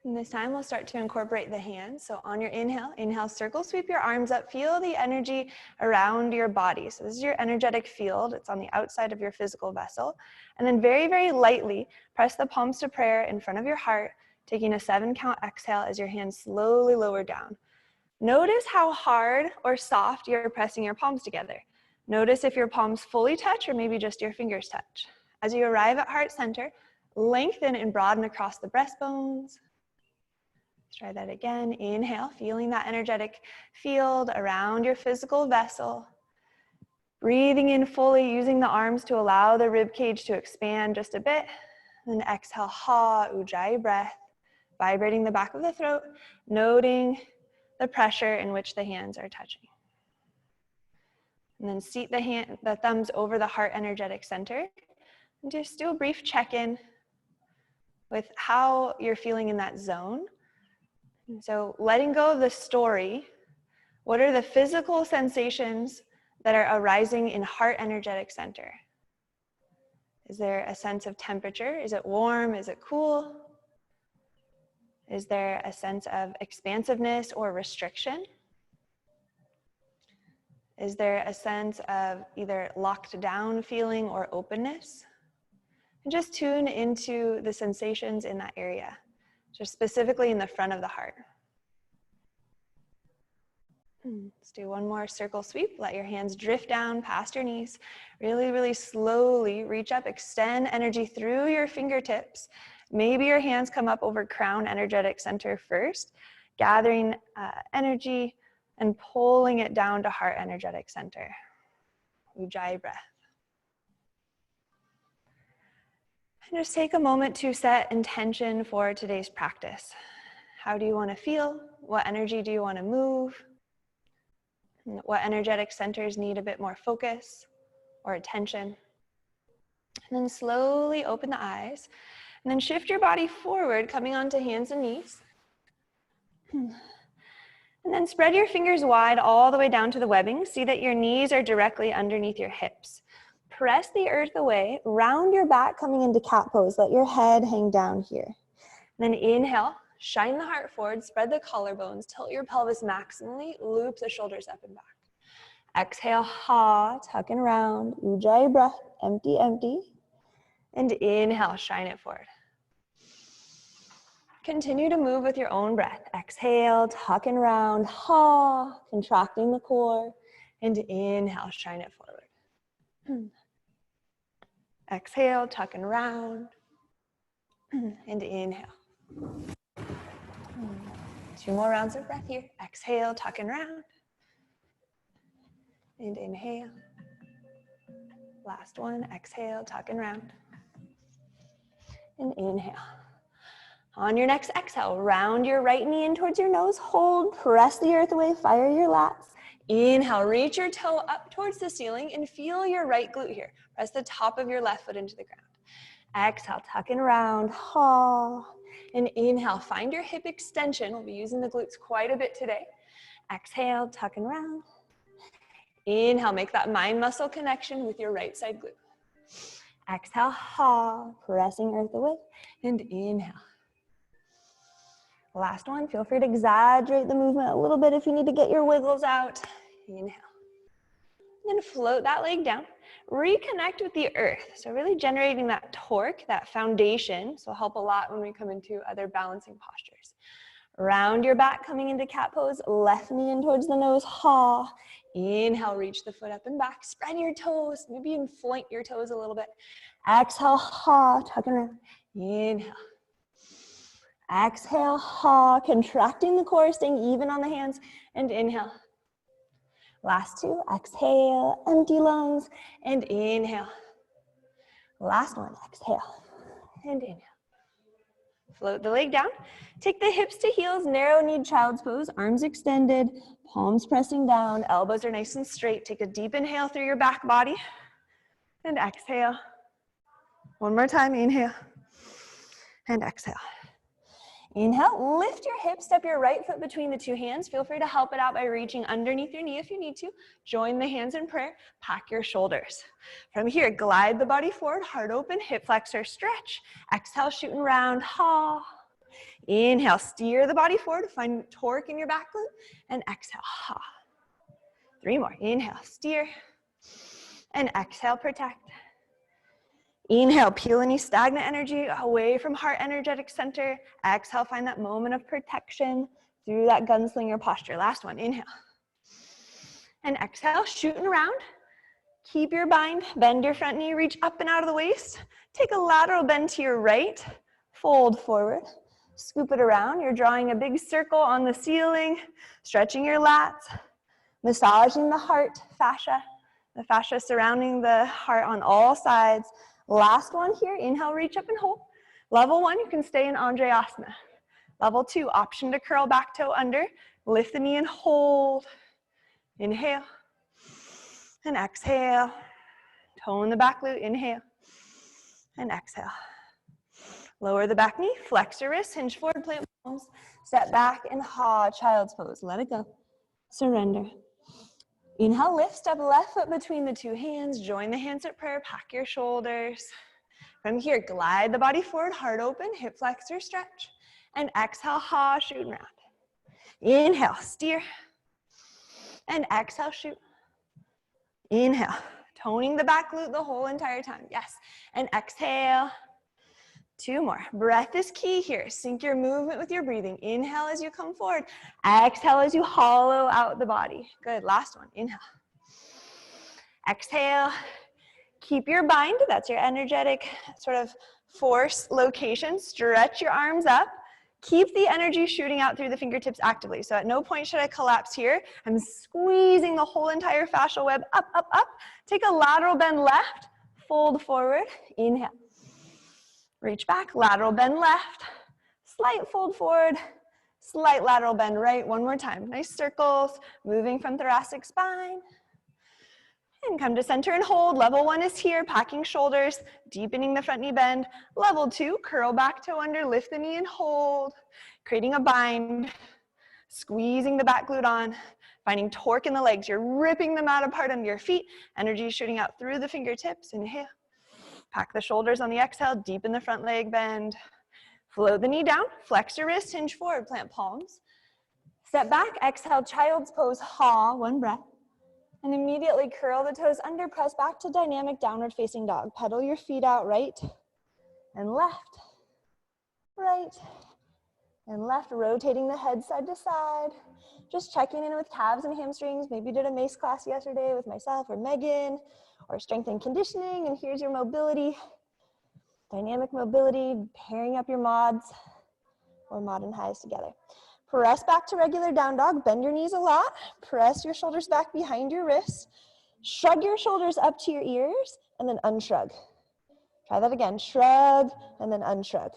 And this time we'll start to incorporate the hands. So on your inhale, circle, sweep your arms up, feel the energy around your body. So this is your energetic field. It's on the outside of your physical vessel. And then very, very lightly, press the palms to prayer in front of your heart, taking a 7-count exhale as your hands slowly lower down. Notice how hard or soft you're pressing your palms together. Notice if your palms fully touch or maybe just your fingers touch. As you arrive at heart center, lengthen and broaden across the breastbones. Let's try that again. Inhale, feeling that energetic field around your physical vessel. Breathing in fully, using the arms to allow the rib cage to expand just a bit. Then exhale, ha, ujjayi breath, vibrating the back of the throat, noting the pressure in which the hands are touching. And then seat the thumbs over the heart energetic center. And just do a brief check-in with how you're feeling in that zone. And so letting go of the story, what are the physical sensations that are arising in heart energetic center? Is there a sense of temperature? Is it warm? Is it cool? Is there a sense of expansiveness or restriction? Is there a sense of either locked down feeling or openness? And just tune into the sensations in that area, just specifically in the front of the heart. Let's do one more circle sweep. Let your hands drift down past your knees. Really, really slowly reach up, extend energy through your fingertips. Maybe your hands come up over crown energetic center first, gathering energy and pulling it down to heart energetic center. Ujjayi breath. And just take a moment to set intention for today's practice. How do you want to feel? What energy do you want to move? What energetic centers need a bit more focus or attention? And then slowly open the eyes. And then shift your body forward, coming onto hands and knees. And then spread your fingers wide all the way down to the webbing. See that your knees are directly underneath your hips. Press the earth away, round your back coming into cat pose. Let your head hang down here. Then inhale, shine the heart forward, spread the collarbones, tilt your pelvis maximally, loop the shoulders up and back. Exhale, ha, tuck and round, ujjayi breath, empty, empty. And inhale, shine it forward. Continue to move with your own breath. Exhale, tuck and round, ha, contracting the core. And inhale, shine it forward. Exhale, tuck and round. And inhale. 2 more rounds of breath here. Exhale, tuck and round. And inhale. Last one, exhale, tuck and round. And inhale. On your next exhale, round your right knee in towards your nose. Hold, press the earth away, fire your lats. Inhale, reach your toe up towards the ceiling and feel your right glute here. Press the top of your left foot into the ground. Exhale, tuck and round, ha. And inhale, find your hip extension. We'll be using the glutes quite a bit today. Exhale, tuck and round. Inhale, make that mind muscle connection with your right side glute. Exhale, ha, pressing earth away. And inhale. Last one, feel free to exaggerate the movement a little bit if you need to get your wiggles out. Inhale. Then float that leg down. Reconnect with the earth. So really generating that torque, that foundation. So help a lot when we come into other balancing postures. Round your back coming into cat pose. Left knee in towards the nose. Ha. Inhale, reach the foot up and back. Spread your toes. Maybe even flank your toes a little bit. Exhale, ha. Tuck and round. Inhale. Exhale, ha. Contracting the core, staying even on the hands. And inhale. Last 2, exhale, empty lungs, and inhale. Last one, exhale, and inhale. Float the leg down. Take the hips to heels, narrow kneed child's pose, arms extended, palms pressing down, elbows are nice and straight. Take a deep inhale through your back body, and exhale. One more time, inhale, and exhale. Inhale, lift your hips, step your right foot between the 2 hands. Feel free to help it out by reaching underneath your knee if you need to. Join the hands in prayer, pack your shoulders. From here, glide the body forward, heart open, hip flexor stretch. Exhale, shooting round, ha. Inhale, steer the body forward, find torque in your back glute, and exhale, ha. 3 more, inhale, steer, and exhale, protect. Inhale, peel any stagnant energy away from heart energetic center. Exhale, find that moment of protection through that gunslinger posture. Last one, inhale. And exhale, shooting around. Keep your bind, bend your front knee, reach up and out of the waist. Take a lateral bend to your right, fold forward, scoop it around. You're drawing a big circle on the ceiling, stretching your lats, massaging the heart fascia, the fascia surrounding the heart on all sides. Last one here, inhale, reach up and hold. Level 1, you can stay in Anjayasana. Level 2, option to curl back toe under, lift the knee and hold. Inhale, and exhale. Tone the back glute, inhale, and exhale. Lower the back knee, flex your wrists, hinge forward, plant palms, step back and ha, child's pose. Let it go, surrender. Inhale, lift, step left foot between the 2 hands, join the hands at prayer, pack your shoulders. From here, glide the body forward, heart open, hip flexor stretch, and exhale, ha, shoot and round. Inhale, steer, and exhale, shoot. Inhale, toning the back glute the whole entire time, yes. And exhale, 2 more. Breath is key here. Sync your movement with your breathing. Inhale as you come forward. Exhale as you hollow out the body. Good, last one, inhale. Exhale, keep your bind. That's your energetic sort of force location. Stretch your arms up. Keep the energy shooting out through the fingertips actively. So at no point should I collapse here. I'm squeezing the whole entire fascial web up, up, up. Take a lateral bend left, fold forward, inhale. Reach back, lateral bend left, slight fold forward, slight lateral bend right. One more time. Nice circles, moving from thoracic spine. And come to center and hold. Level 1 is here, packing shoulders, deepening the front knee bend. Level 2, curl back toe under, lift the knee and hold. Creating a bind, squeezing the back glute on, finding torque in the legs. You're ripping them out apart under your feet. Energy shooting out through the fingertips. Inhale. Pack the shoulders on the exhale, deepen the front leg bend. Float the knee down, flex your wrist, hinge forward, plant palms. Step back, exhale, child's pose, ha, 1 breath. And immediately curl the toes under, press back to dynamic downward facing dog. Pedal your feet out right and left, right and left, rotating the head side to side. Just checking in with calves and hamstrings. Maybe you did a Mace class yesterday with myself or Megan, or strength and conditioning, and here's your mobility. Dynamic mobility, pairing up your mods or mod and highs together. Press back to regular down dog, bend your knees a lot, press your shoulders back behind your wrists, shrug your shoulders up to your ears, and then unshrug. Try that again, shrug, and then unshrug.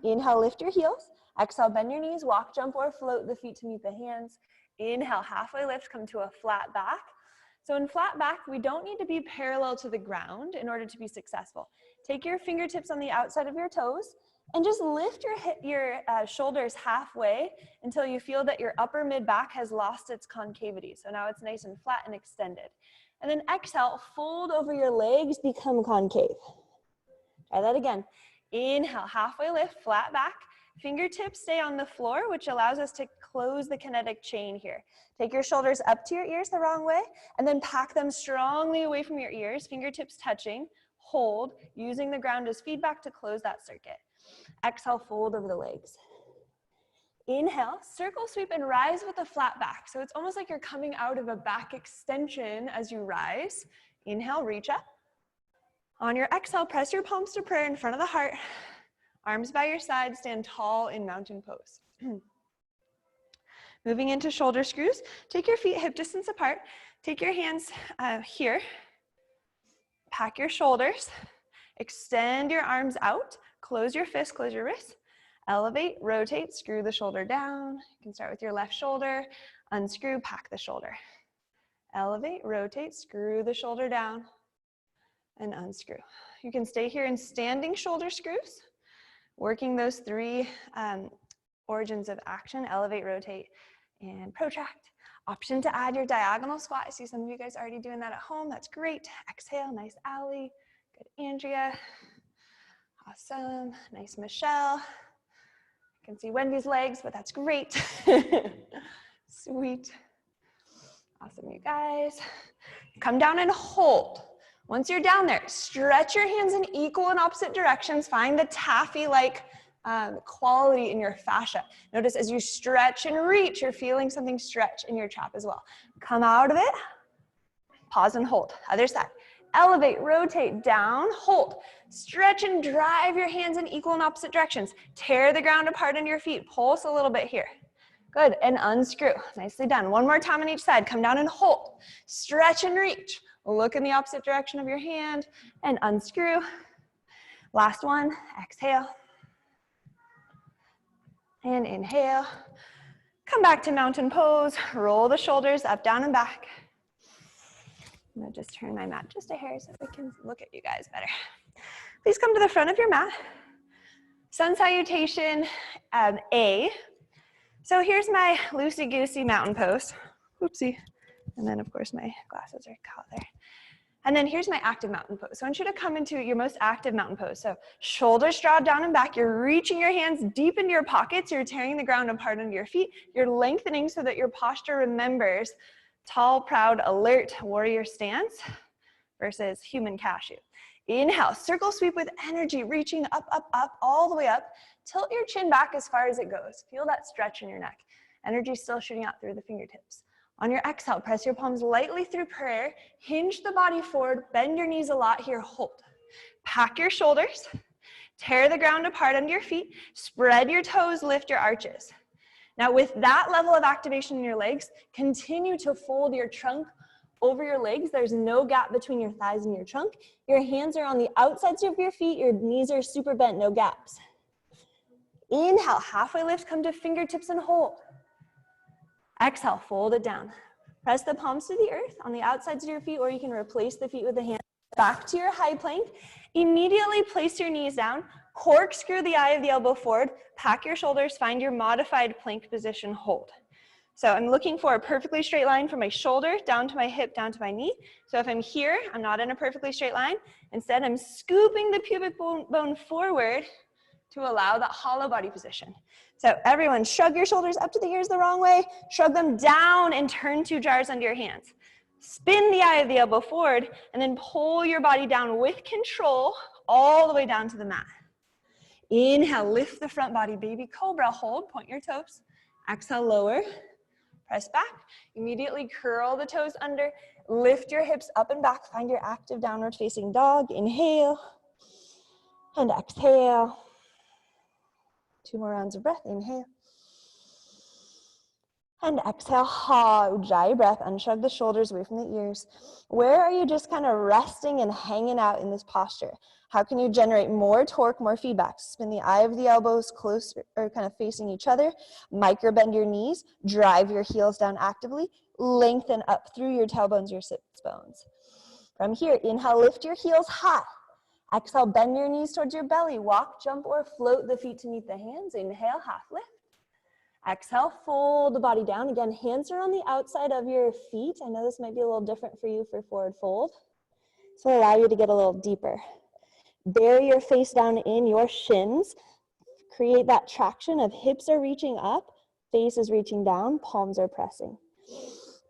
Inhale, lift your heels. Exhale, bend your knees, walk, jump, or float the feet to meet the hands. Inhale, halfway lift, come to a flat back. So in flat back, we don't need to be parallel to the ground in order to be successful. Take your fingertips on the outside of your toes and just lift your shoulders halfway until you feel that your upper mid back has lost its concavity. So now it's nice and flat and extended. And then exhale, fold over your legs, become concave. Try that again. Inhale, halfway lift, flat back. Fingertips stay on the floor, which allows us to close the kinetic chain here. Take your shoulders up to your ears the wrong way, and then pack them strongly away from your ears, fingertips touching, hold, using the ground as feedback to close that circuit. Exhale, fold over the legs. Inhale, circle sweep and rise with a flat back. So it's almost like you're coming out of a back extension as you rise. Inhale, reach up. On your exhale, press your palms to prayer in front of the heart. Arms by your side, stand tall in mountain pose. Moving into shoulder screws, take your feet hip distance apart. Take your hands here. Pack your shoulders. Extend your arms out. Close your fists, close your wrists. Elevate, rotate, screw the shoulder down. You can start with your left shoulder. Unscrew, pack the shoulder. Elevate, rotate, screw the shoulder down, and unscrew. You can stay here in standing shoulder screws, working those 3 origins of action: elevate, rotate, and protract. Option to add your diagonal squat. I see some of you guys already doing that at home. That's great. Exhale, nice Allie. Good, Andrea. Awesome. Nice, Michelle. I can see Wendy's legs, but that's great. Sweet. Awesome, you guys. Come down and hold. Once you're down there, stretch your hands in equal and opposite directions. Find the taffy-like quality in your fascia. Notice as you stretch and reach, you're feeling something stretch in your trap as well. Come out of it. Pause and hold. Other side. Elevate, rotate, down, hold. Stretch and drive your hands in equal and opposite directions. Tear the ground apart under your feet. Pulse a little bit here. Good, and unscrew. Nicely done. One more time on each side. Come down and hold. Stretch and reach. Look in the opposite direction of your hand and unscrew. Last one, exhale. And inhale. Come back to mountain pose. Roll the shoulders up, down, and back. I'm gonna just turn my mat just a hair so we can look at you guys better. Please come to the front of your mat. Sun salutation, A. So here's my loosey-goosey mountain pose. Oopsie. And then of course my glasses are caught there. And then here's my active mountain pose. So I want you to come into your most active mountain pose. So shoulders drawn down and back. You're reaching your hands deep into your pockets. You're tearing the ground apart under your feet. You're lengthening so that your posture remembers tall, proud, alert warrior stance versus human cashew. Inhale, circle sweep with energy, reaching up, up, up, all the way up. Tilt your chin back as far as it goes. Feel that stretch in your neck. Energy still shooting out through the fingertips. On your exhale, press your palms lightly through prayer. Hinge the body forward. Bend your knees a lot here. Hold. Pack your shoulders. Tear the ground apart under your feet. Spread your toes. Lift your arches. Now with that level of activation in your legs, continue to fold your trunk over your legs. There's no gap between your thighs and your trunk. Your hands are on the outsides of your feet. Your knees are super bent, no gaps. Inhale, halfway lift, come to fingertips and hold. Exhale, fold it down. Press the palms to the earth on the outsides of your feet, or you can replace the feet with the hands. Back to your high plank. Immediately place your knees down. Corkscrew the eye of the elbow forward. Pack your shoulders. Find your modified plank position. Hold. So I'm looking for a perfectly straight line from my shoulder down to my hip, down to my knee. So if I'm here, I'm not in a perfectly straight line. Instead, I'm scooping the pubic bone forward to allow that hollow body position. So everyone, shrug your shoulders up to the ears the wrong way. Shrug them down and turn two jars under your hands. Spin the eye of the elbow forward and then pull your body down with control all the way down to the mat. Inhale, lift the front body, baby cobra. Hold, point your toes. Exhale, lower. Press back. Immediately curl the toes under. Lift your hips up and back. Find your active downward facing dog. Inhale and exhale. 2 more rounds of breath. Inhale. And exhale. Ha, ujjayi breath. Unshrug the shoulders away from the ears. Where are you just kind of resting and hanging out in this posture? How can you generate more torque, more feedback? Spin the eye of the elbows close or kind of facing each other. Micro bend your knees. Drive your heels down actively. Lengthen up through your tailbones, your sits bones. From here, inhale, lift your heels high. Exhale, bend your knees towards your belly. Walk, jump, or float the feet to meet the hands. Inhale, half lift. Exhale, fold the body down. Again, hands are on the outside of your feet. I know this might be a little different for you for forward fold. So allow you to get a little deeper. Bury your face down in your shins. Create that traction of hips are reaching up, face is reaching down, palms are pressing.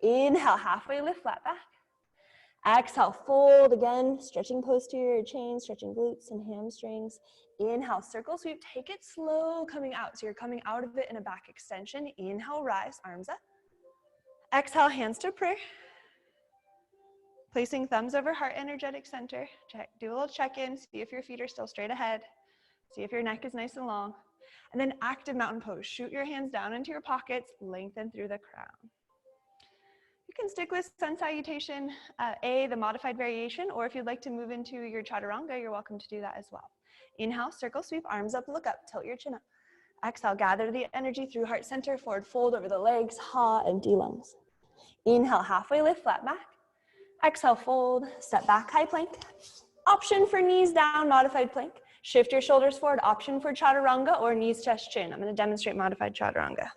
Inhale, halfway lift, flat back. Exhale, fold again, stretching posterior chain, stretching glutes and hamstrings. Inhale, circle sweep, take it slow coming out. So you're coming out of it in a back extension. Inhale, rise, arms up. Exhale, hands to prayer. Placing thumbs over heart energetic center. Do a little check-in, see if your feet are still straight ahead. See if your neck is nice and long. And then active mountain pose. Shoot your hands down into your pockets, lengthen through the crown. You can stick with sun salutation A, the modified variation, or if you'd like to move into your chaturanga, you're welcome to do that as well. Inhale, circle sweep, arms up, look up, tilt your chin up. Exhale, gather the energy through heart center, forward fold over the legs, ha, empty lungs. Inhale, halfway lift, flat back. Exhale, fold, step back, high plank. Option for knees down, modified plank. Shift your shoulders forward, option for chaturanga or knees, chest, chin. I'm gonna demonstrate modified chaturanga.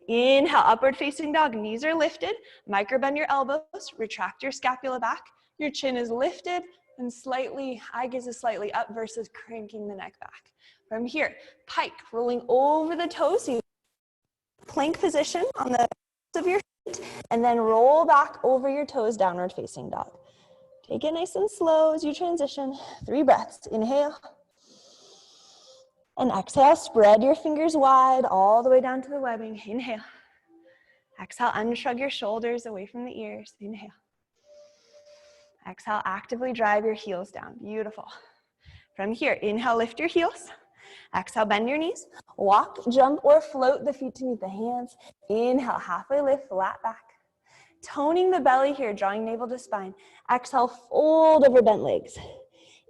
Inhale, upward facing dog, knees are lifted. Micro bend your elbows, retract your scapula back. Your chin is lifted, And slightly, eye gaze is slightly up versus cranking the neck back. From here, pike, rolling over the toes. So plank position on the of your feet, and then roll back over your toes, downward facing dog. Take it nice and slow as you transition. 3 breaths. Inhale. And exhale, spread your fingers wide all the way down to the webbing. Inhale. Exhale, unshrug your shoulders away from the ears. Inhale. Exhale, actively drive your heels down. Beautiful. From here, inhale, lift your heels. Exhale, bend your knees. Walk, jump, or float the feet to meet the hands. Inhale, halfway lift, flat back. Toning the belly here, drawing navel to spine. Exhale, fold over bent legs.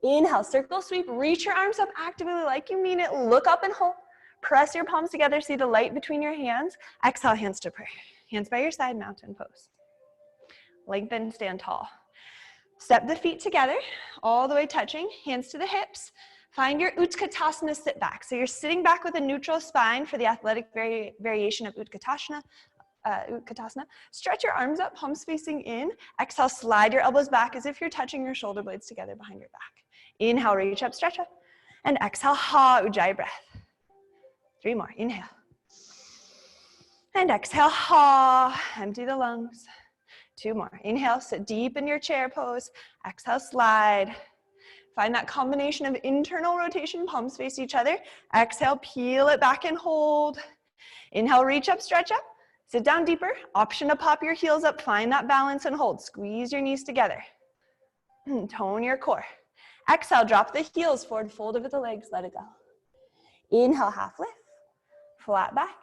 Inhale, circle sweep, reach your arms up actively like you mean it. Look up and hold. Press your palms together, see the light between your hands. Exhale, hands to prayer. Hands by your side, mountain pose. Lengthen, stand tall. Step the feet together, all the way touching, hands to the hips. Find your Utkatasana sit back. So you're sitting back with a neutral spine for the athletic variation of Utkatasana. Stretch your arms up, palms facing in. Exhale, slide your elbows back as if you're touching your shoulder blades together behind your back. Inhale, reach up, stretch up. And exhale, ha, Ujjayi breath. 3 more, inhale. And exhale, ha, empty the lungs. 2 more, inhale, sit deep in your chair pose. Exhale, slide. Find that combination of internal rotation, palms face each other. Exhale, peel it back and hold. Inhale, reach up, stretch up. Sit down deeper. Option to pop your heels up. Find that balance and hold. Squeeze your knees together. Tone your core. Exhale, drop the heels forward, fold over the legs, let it go. Inhale, half lift, flat back.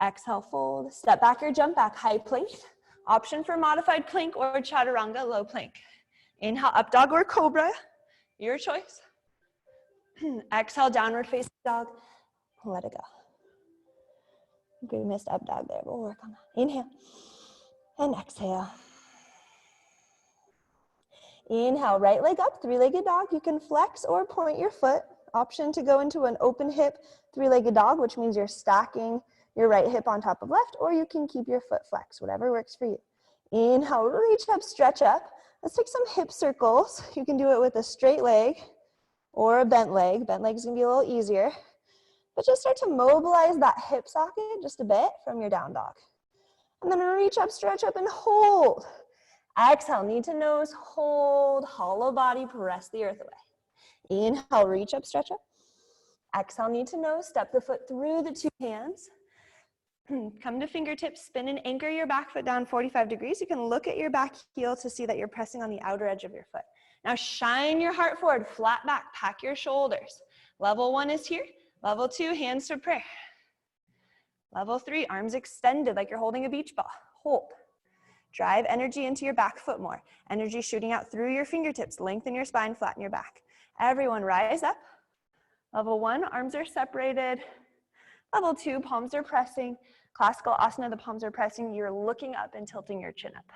Exhale, fold, step back or jump back, high plank. Option for modified plank or chaturanga, low plank. Inhale, up dog or cobra, your choice. Exhale, downward facing dog, let it go. We missed up dog there, but we'll work on that. Inhale, and exhale. Inhale, right leg up, 3-legged dog. You can flex or point your foot. Option to go into an open hip, 3-legged dog, which means you're stacking your right hip on top of left, or you can keep your foot flexed, whatever works for you. Inhale, reach up, stretch up. Let's take some hip circles. You can do it with a straight leg or a bent leg. Bent leg's gonna be a little easier. But just start to mobilize that hip socket just a bit from your down dog. And then reach up, stretch up, and hold. Exhale, knee to nose, hold, hollow body, press the earth away. Inhale, reach up, stretch up. Exhale, knee to nose, step the foot through the 2 hands. Come to fingertips, spin and anchor your back foot down 45 degrees. You can look at your back heel to see that you're pressing on the outer edge of your foot. Now shine your heart forward, flat back, pack your shoulders. Level 1 is here. Level 2, hands to prayer. Level 3, arms extended like you're holding a beach ball. Hold. Drive energy into your back foot more. Energy shooting out through your fingertips. Lengthen your spine, flatten your back. Everyone rise up. Level 1, arms are separated. Level 2, palms are pressing. Classical asana, the palms are pressing. You're looking up and tilting your chin up.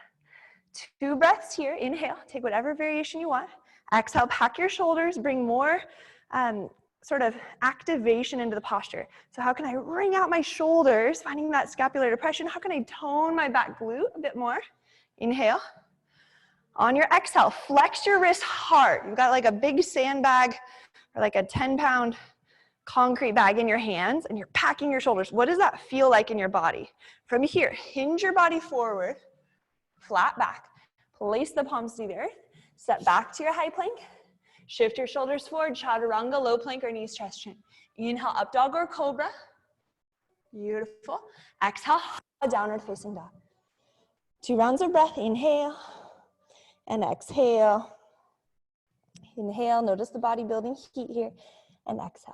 2 breaths here. Inhale, take whatever variation you want. Exhale, pack your shoulders, bring more sort of activation into the posture. So how can I wring out my shoulders, finding that scapular depression? How can I tone my back glute a bit more? Inhale. On your exhale, flex your wrist hard. You've got like a big sandbag or like a 10-pound concrete bag in your hands and you're packing your shoulders. What does that feel like in your body? From here, hinge your body forward, flat back. Place the palms to the earth. Step back to your high plank. Shift your shoulders forward, chaturanga, low plank, or knees, chest, chin. Inhale, up dog or cobra. Beautiful. Exhale, downward facing dog. 2 rounds of breath. Inhale and exhale. Inhale, notice the body building heat here, and exhale.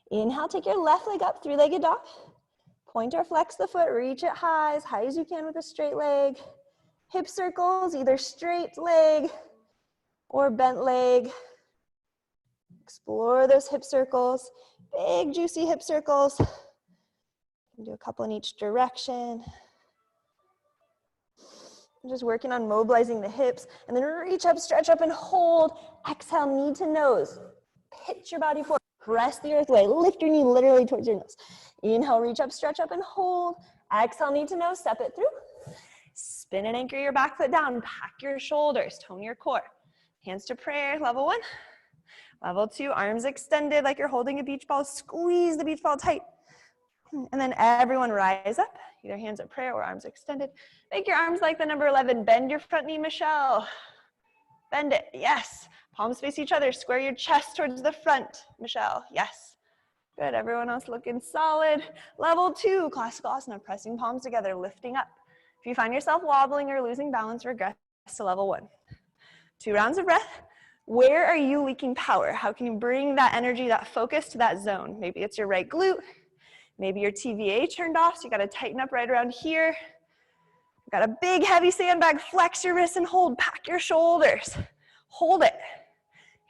Inhale, take your left leg up, 3-legged dog. Point or flex the foot, reach it high as you can with a straight leg. Hip circles, either straight leg or bent leg. Explore those hip circles, big juicy hip circles. You can do a couple in each direction. Just working on mobilizing the hips, and then reach up, stretch up, and hold. Exhale, knee to nose. Pitch your body forward, press the earth away. Lift your knee literally towards your nose. Inhale, reach up, stretch up, and hold. Exhale, knee to nose, step it through. Spin and anchor your back foot down, pack your shoulders, tone your core. Hands to prayer, level 1. Level 2, arms extended like you're holding a beach ball. Squeeze the beach ball tight. And then everyone rise up, either hands at prayer or arms extended. Make your arms like the number 11. Bend your front knee, Michelle. Bend it, yes. Palms face each other. Square your chest towards the front, Michelle, yes. Good, everyone else looking solid. Level 2, classical asana, pressing palms together, lifting up. If you find yourself wobbling or losing balance, regress to level 1. 2 rounds of breath. Where are you leaking power? How can you bring that energy, that focus to that zone? Maybe it's your right glute. Maybe your TVA turned off, so you gotta tighten up right around here. Got a big heavy sandbag, flex your wrists and hold, pack your shoulders. Hold it.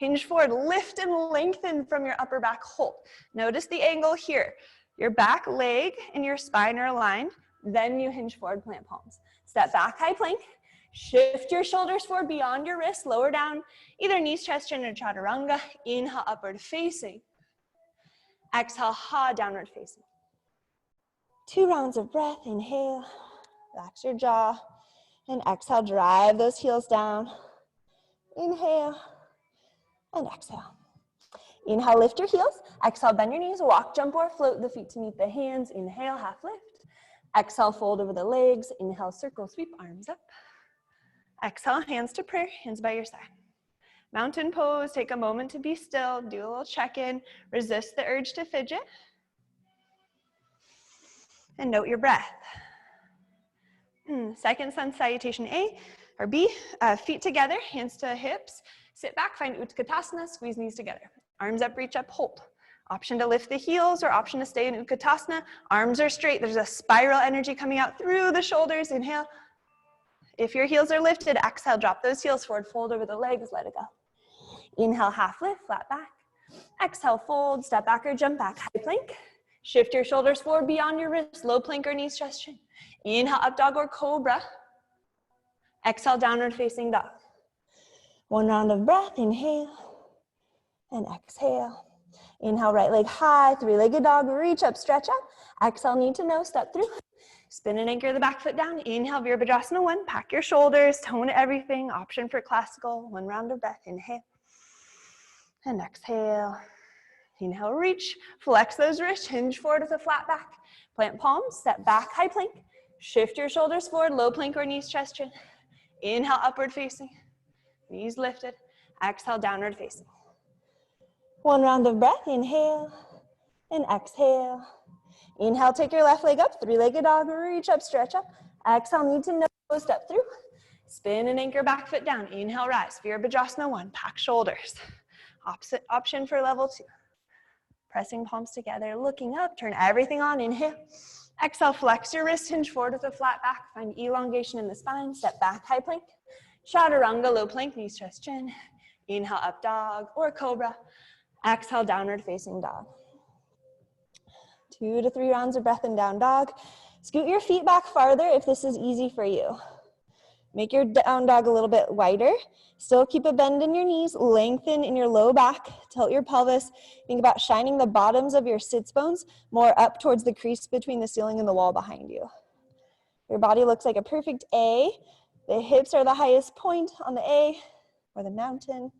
Hinge forward, lift and lengthen from your upper back, hold. Notice the angle here. Your back leg and your spine are aligned, then you hinge forward, plant palms. Step back, high plank. Shift your shoulders forward beyond your wrists, lower down, either knees, chest, chin, or chaturanga. Inhale, upward facing. Exhale, ha, downward facing. 2 rounds of breath, inhale, relax your jaw, and exhale, drive those heels down. Inhale, and exhale. Inhale, lift your heels. Exhale, bend your knees, walk, jump, or float the feet to meet the hands. Inhale, half lift. Exhale, fold over the legs. Inhale, circle, sweep, arms up. Exhale, hands to prayer, hands by your side. Mountain pose, take a moment to be still, do a little check-in, resist the urge to fidget. And note your breath. Second sun salutation A or B, feet together, hands to hips. Sit back, find Utkatasana, squeeze knees together. Arms up, reach up, hold. Option to lift the heels or option to stay in Utkatasana. Arms are straight, there's a spiral energy coming out through the shoulders. Inhale. If your heels are lifted, exhale, drop those heels forward, fold over the legs, let it go. Inhale, half lift, flat back. Exhale, fold, step back or jump back, high plank. Shift your shoulders forward beyond your wrists, low plank or knees, chest, chin. Inhale, up dog or cobra. Exhale, downward facing dog. 1 round of breath, inhale, and exhale. Inhale, right leg high, 3-legged dog, reach up, stretch up. Exhale, knee to nose, step through. Spin and anchor the back foot down. Inhale, Virabhadrasana 1, pack your shoulders, tone everything. Option for classical, 1 round of breath, inhale, and exhale. Inhale, reach, flex those wrists, hinge forward with a flat back. Plant palms, step back, high plank. Shift your shoulders forward, low plank or knees, chest, chin. Inhale, upward facing, knees lifted. Exhale, downward facing. 1 round of breath, inhale, and exhale. Inhale, take your left leg up, 3-legged dog, reach up, stretch up. Exhale, knee to nose, step through. Spin and anchor back foot down. Inhale, rise, Virabhadrasana 1, pack shoulders. Opposite option for level 2. Pressing palms together, looking up, turn everything on, inhale. Exhale, flex your wrist, hinge forward with a flat back, find elongation in the spine, step back, high plank. Chaturanga, low plank, knees, chest, chin. Inhale, up dog or cobra. Exhale, downward facing dog. 2 to 3 rounds of breath in down dog. Scoot your feet back farther if this is easy for you. Make your down dog a little bit wider. Still keep a bend in your knees, lengthen in your low back, tilt your pelvis. Think about shining the bottoms of your sits bones more up towards the crease between the ceiling and the wall behind you. Your body looks like a perfect A. The hips are the highest point on the A or the mountain.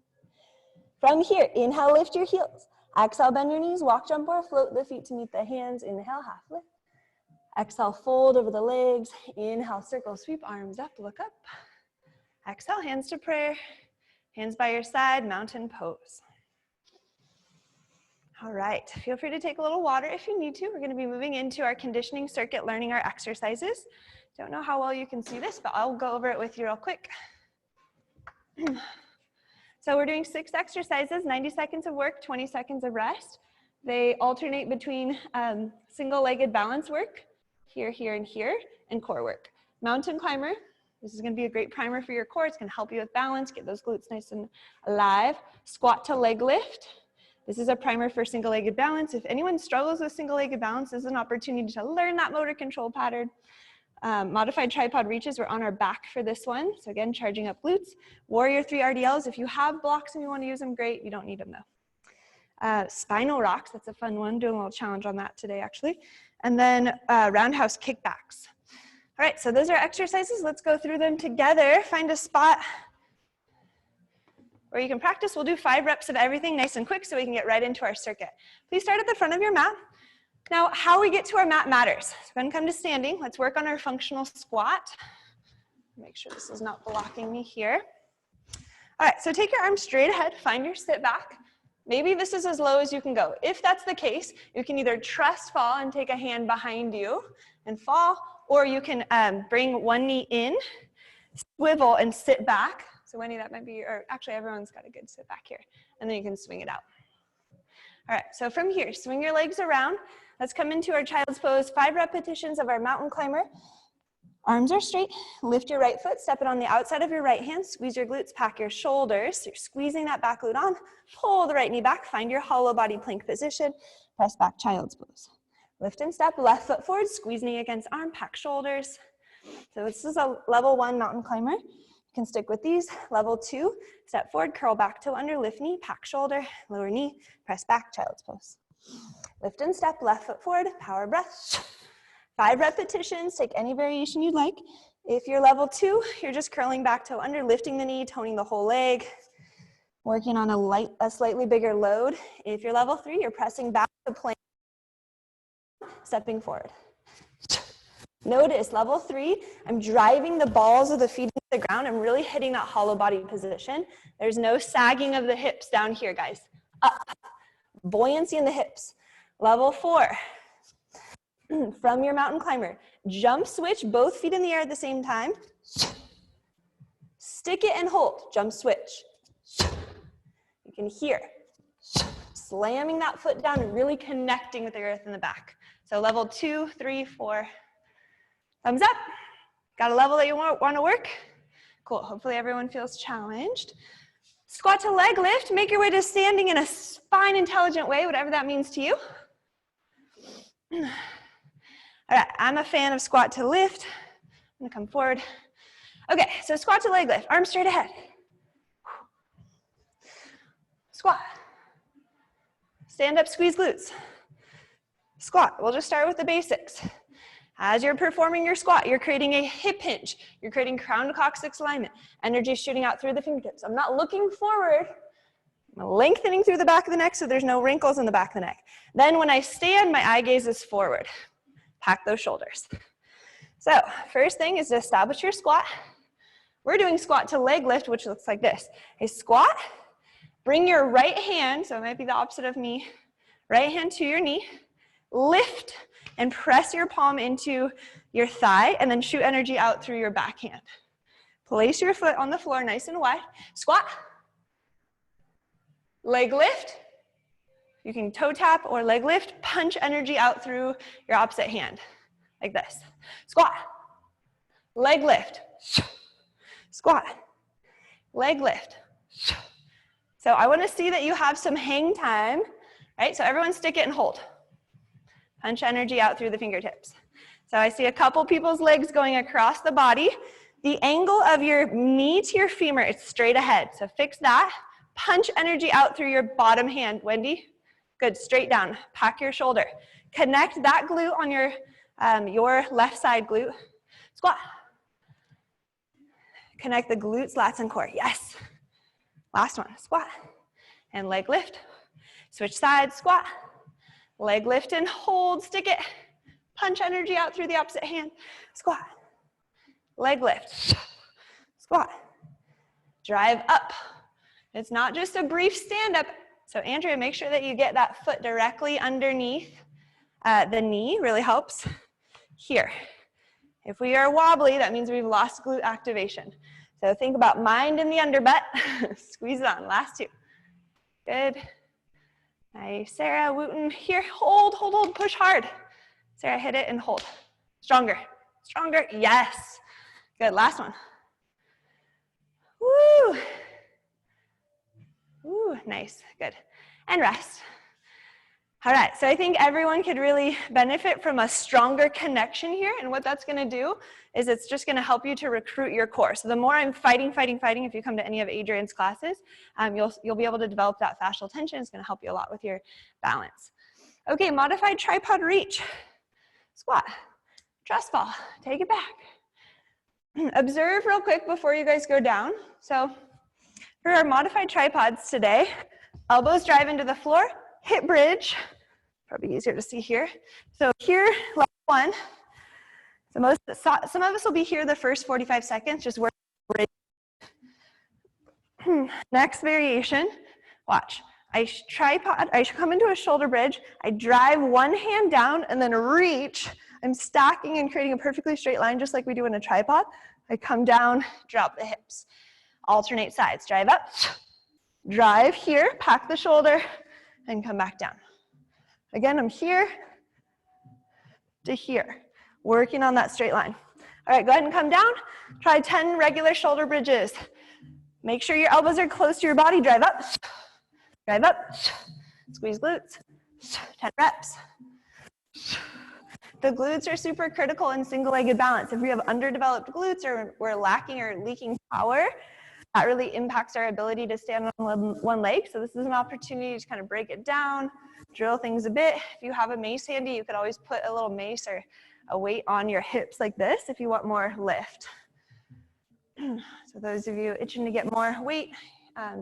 From here, inhale, lift your heels. Exhale, bend your knees, walk, jump, or float the feet to meet the hands. Inhale, half lift. Exhale, fold over the legs. Inhale, circle, sweep, arms up, look up. Exhale, hands to prayer. Hands by your side, mountain pose. All right, feel free to take a little water if you need to. We're gonna be moving into our conditioning circuit, learning our exercises. Don't know how well you can see this, but I'll go over it with you real quick. So we're doing 6 exercises, 90 seconds of work, 20 seconds of rest. They alternate between single-legged balance work, here, here, and here, and core work. Mountain climber, this is gonna be a great primer for your core. It's gonna help you with balance, get those glutes nice and alive. Squat to leg lift. This is a primer for single-legged balance. If anyone struggles with single-legged balance, this is an opportunity to learn that motor control pattern. Modified tripod reaches, we're on our back for this one. So again, charging up glutes. Warrior 3 RDLs, if you have blocks and you wanna use them, great. You don't need them though. Spinal rocks, that's a fun one. Doing a little challenge on that today actually. And then roundhouse kickbacks. All right, so those are exercises. Let's go through them together. Find a spot or you can practice. We'll do 5 reps of everything nice and quick so we can get right into our circuit. Please start at the front of your mat. Now, how we get to our mat matters. So go ahead and come to standing. Let's work on our functional squat. Make sure this is not blocking me here. All right, so take your arms straight ahead, find your sit back. Maybe this is as low as you can go. If that's the case, you can either trust fall and take a hand behind you and fall, or you can bring one knee in, swivel and sit back. So Wendy, that might be, or actually everyone's got a good sit back here. And then you can swing it out. All right, so from here, swing your legs around. Let's come into our child's pose, 5 repetitions of our mountain climber. Arms are straight, lift your right foot, step it on the outside of your right hand, squeeze your glutes, pack your shoulders. So you're squeezing that back glute on, pull the right knee back, find your hollow body plank position, press back child's pose. Lift and step, left foot forward, squeeze knee against arm, pack shoulders. So this is a level 1 mountain climber. You can stick with these. Level 2, step forward, curl back toe under, lift knee, pack shoulder, lower knee, press back child's pose. Lift and step, left foot forward, power breath. 5 repetitions, take any variation you'd like. If you're level 2, you're just curling back toe under, lifting the knee, toning the whole leg, working on a slightly bigger load. If you're level 3, you're pressing back to plank, stepping forward. Notice, level 3, I'm driving the balls of the feet into the ground. I'm really hitting that hollow body position. There's no sagging of the hips down here, guys. Up, buoyancy in the hips. Level 4. From your mountain climber, jump switch, both feet in the air at the same time. Stick it and hold, jump switch. You can hear. Slamming that foot down and really connecting with the earth in the back. So level 2, 3, 4. Thumbs up. Got a level that you want to work? Cool, hopefully everyone feels challenged. Squat to leg lift, make your way to standing in a spine intelligent way, whatever that means to you. All right, I'm a fan of squat to lift. I'm gonna come forward. Okay, so squat to leg lift, arms straight ahead. Squat. Stand up, squeeze glutes. Squat, we'll just start with the basics. As you're performing your squat, you're creating a hip hinge. You're creating crown to coccyx alignment. Energy shooting out through the fingertips. I'm not looking forward. I'm lengthening through the back of the neck so there's no wrinkles in the back of the neck. Then when I stand, my eye gaze is forward. Pack those shoulders. So first thing is to establish your squat. We're doing squat to leg lift, which looks like this. A squat, bring your right hand, so it might be the opposite of me, right hand to your knee, lift and press your palm into your thigh and then shoot energy out through your back hand. Place your foot on the floor nice and wide. Squat, leg lift. You can toe tap or leg lift, punch energy out through your opposite hand, like this. Squat, leg lift, squat, leg lift. So I want to see that you have some hang time, right? So everyone stick it and hold. Punch energy out through the fingertips. So I see a couple people's legs going across the body. The angle of your knee to your femur, it's straight ahead. So fix that. Punch energy out through your bottom hand, Wendy. Good, straight down, pack your shoulder. Connect that glute on your left side glute. Squat. Connect the glutes, lats, and core, yes. Last one, squat. And leg lift. Switch sides, squat. Leg lift and hold, stick it. Punch energy out through the opposite hand. Squat. Leg lift. Squat. Drive up. It's not just a brief stand up. So Andrea, make sure that you get that foot directly underneath the knee, really helps. Here. If we are wobbly, that means we've lost glute activation. So think about mind in the underbutt. Squeeze it on, last 2. Good. Nice, Sarah, Wooten, here, hold, hold, hold, push hard. Sarah, hit it and hold. Stronger, stronger, yes. Good, last one. Woo. Woo, nice, good. And rest. All right, so I think everyone could really benefit from a stronger connection here, and what that's gonna do is it's just gonna help you to recruit your core. So the more I'm fighting, if you come to any of Adrian's classes, you'll be able to develop that fascial tension. It's gonna help you a lot with your balance. Okay, modified tripod reach. Squat, trust fall, take it back. Observe real quick before you guys go down. So For our modified tripods today, elbows drive into the floor, hip bridge, probably easier to see here. So here, level 1. Some of us will be here the first 45 seconds, just work bridge. Next variation, watch. I come into a shoulder bridge, I drive one hand down and then reach. I'm stacking and creating a perfectly straight line just like we do in a tripod. I come down, drop the hips. Alternate sides, drive up, drive here, pack the shoulder, and come back down. Again, I'm here to here, working on that straight line. All right, go ahead and come down. Try 10 regular shoulder bridges. Make sure your elbows are close to your body. Drive up, squeeze glutes, 10 reps. The glutes are super critical in single-legged balance. If we have underdeveloped glutes or we're lacking or leaking power, that really impacts our ability to stand on one leg. So this is an opportunity to kind of break it down, drill things a bit. If you have a mace handy, you could always put a little mace or a weight on your hips like this if you want more lift. So those of you itching to get more weight,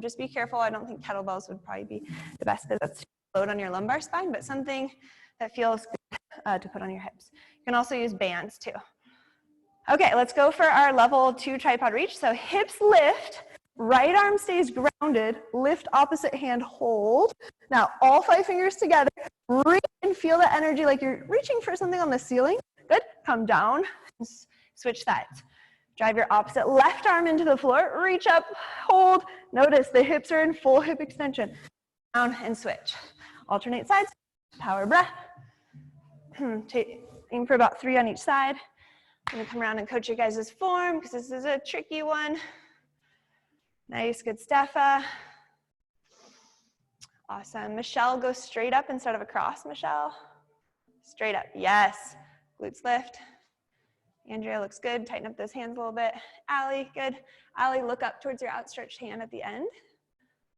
just be careful. I don't think kettlebells would probably be the best because that's load on your lumbar spine, but something that feels good to put on your hips. You can also use bands too. Okay, let's go for our level 2 tripod reach. So hips lift, right arm stays grounded, lift opposite hand, hold. Now all 5 fingers together, reach and feel the energy like you're reaching for something on the ceiling. Good, come down, switch sides. Drive your opposite left arm into the floor, reach up, hold. Notice the hips are in full hip extension. Down and switch. Alternate sides, power breath. Aim for about 3 on each side. I'm gonna come around and coach you guys' form because this is a tricky one. Nice, good stuff. Awesome. Michelle, go straight up instead of across, Michelle. Straight up, yes. Glutes lift. Andrea looks good. Tighten up those hands a little bit. Allie, good. Allie, look up towards your outstretched hand at the end.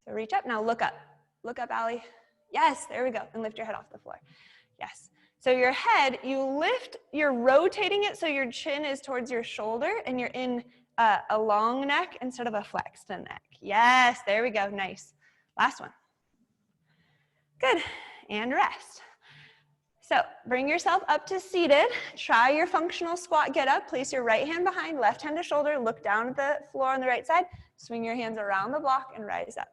So reach up, now look up. Look up, Allie. Yes, there we go. And lift your head off the floor. Yes. So your head, you lift, you're rotating it so your chin is towards your shoulder and you're in a long neck instead of a flexed neck. Yes, there we go, nice. Last one. Good, and rest. So bring yourself up to seated. Try your functional squat get up. Place your right hand behind, left hand to shoulder, look down at the floor on the right side, swing your hands around the block and rise up.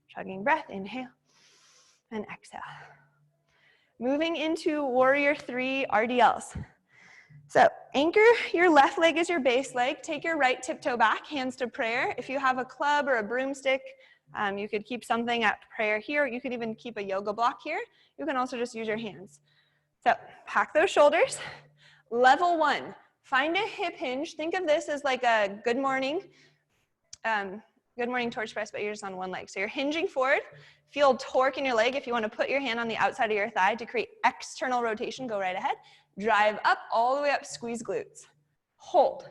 Chugging breath, inhale and exhale. Moving into Warrior 3 RDLs. So anchor your left leg as your base leg. Take your right tiptoe back, hands to prayer. If you have a club or a broomstick, you could keep something at prayer here. You could even keep a yoga block here. You can also just use your hands. So pack those shoulders. Level 1, find a hip hinge. Think of this as like a good morning torch press, but you're just on one leg. So you're hinging forward. Feel torque in your leg. If you want to put your hand on the outside of your thigh to create external rotation, go right ahead. Drive up, all the way up, squeeze glutes. Hold.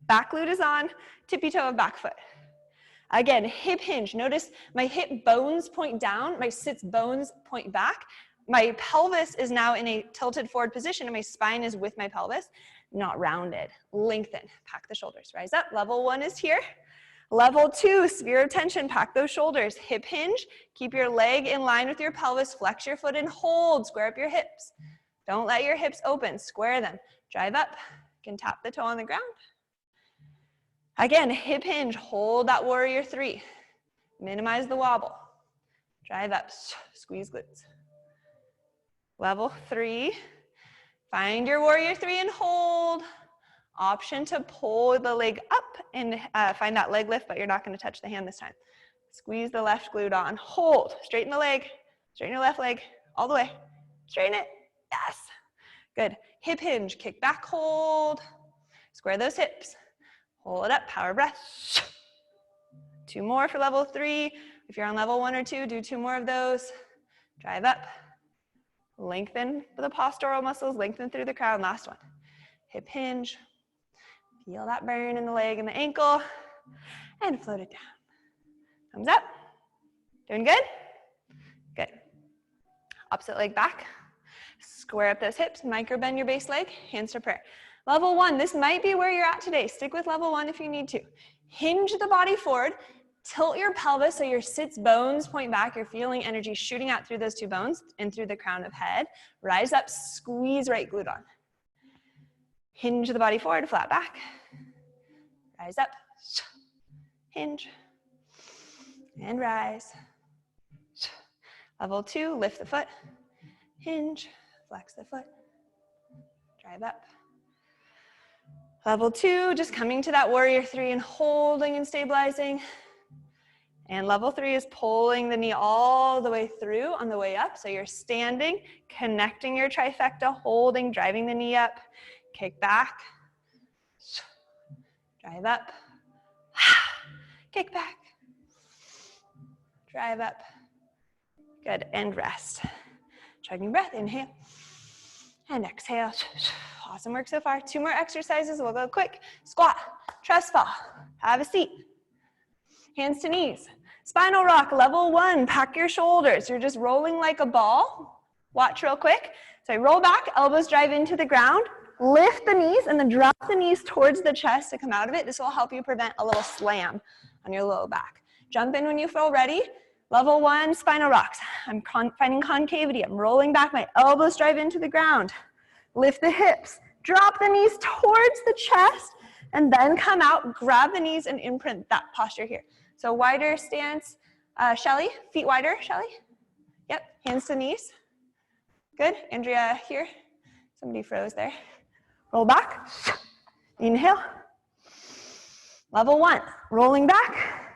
Back glute is on, tippy toe of back foot. Again, hip hinge. Notice my hip bones point down, my sits bones point back. My pelvis is now in a tilted forward position and my spine is with my pelvis, not rounded. Lengthen, pack the shoulders, rise up. Level 1 is here. Level 2, sphere of tension, pack those shoulders. Hip hinge, keep your leg in line with your pelvis, flex your foot and hold, square up your hips. Don't let your hips open, square them. Drive up, you can tap the toe on the ground. Again, hip hinge, hold that Warrior 3. Minimize the wobble. Drive up, squeeze glutes. Level 3, find your Warrior 3 and hold. Option to pull the leg up and find that leg lift, but you're not going to touch the hand this time. Squeeze the left glute on. Hold. Straighten the leg. Straighten your left leg. All the way. Straighten it. Yes. Good. Hip hinge. Kick back. Hold. Square those hips. Hold it up. Power breath. 2 more for level 3. If you're on level 1 or 2, do 2 more of those. Drive up. Lengthen the postural muscles. Lengthen through the crown. Last one. Hip hinge. Feel that burn in the leg and the ankle, and float it down. Thumbs up. Doing good? Good. Opposite leg back. Square up those hips, micro bend your base leg, hands to prayer. Level 1, this might be where you're at today. Stick with level 1 if you need to. Hinge the body forward. Tilt your pelvis so your sits bones point back. You're feeling energy shooting out through those two bones and through the crown of head. Rise up, squeeze right glute on. Hinge the body forward, flat back. Rise up, hinge, and rise. Level 2, lift the foot, hinge, flex the foot, drive up. Level 2, just coming to that warrior 3 and holding and stabilizing. And level 3 is pulling the knee all the way through on the way up. So you're standing, connecting your trifecta, holding, driving the knee up, kick back, drive up, kick back, drive up. Good, and rest. Chugging breath, inhale, and exhale. Awesome work so far. 2 more exercises, we'll go quick. Squat, trust fall, have a seat. Hands to knees. Spinal rock, level 1, pack your shoulders. You're just rolling like a ball. Watch real quick. So roll back, elbows drive into the ground, lift the knees, and then drop the knees towards the chest to come out of it. This will help you prevent a little slam on your low back. Jump in when you feel ready. Level 1, spinal rocks. I'm finding concavity. I'm rolling back, my elbows drive into the ground. Lift the hips, drop the knees towards the chest, and then come out, grab the knees and imprint that posture here. So wider stance, Shelly, feet wider, Shelly. Yep, hands to knees. Good, Andrea here. Somebody froze there. Roll back, inhale. Level 1, rolling back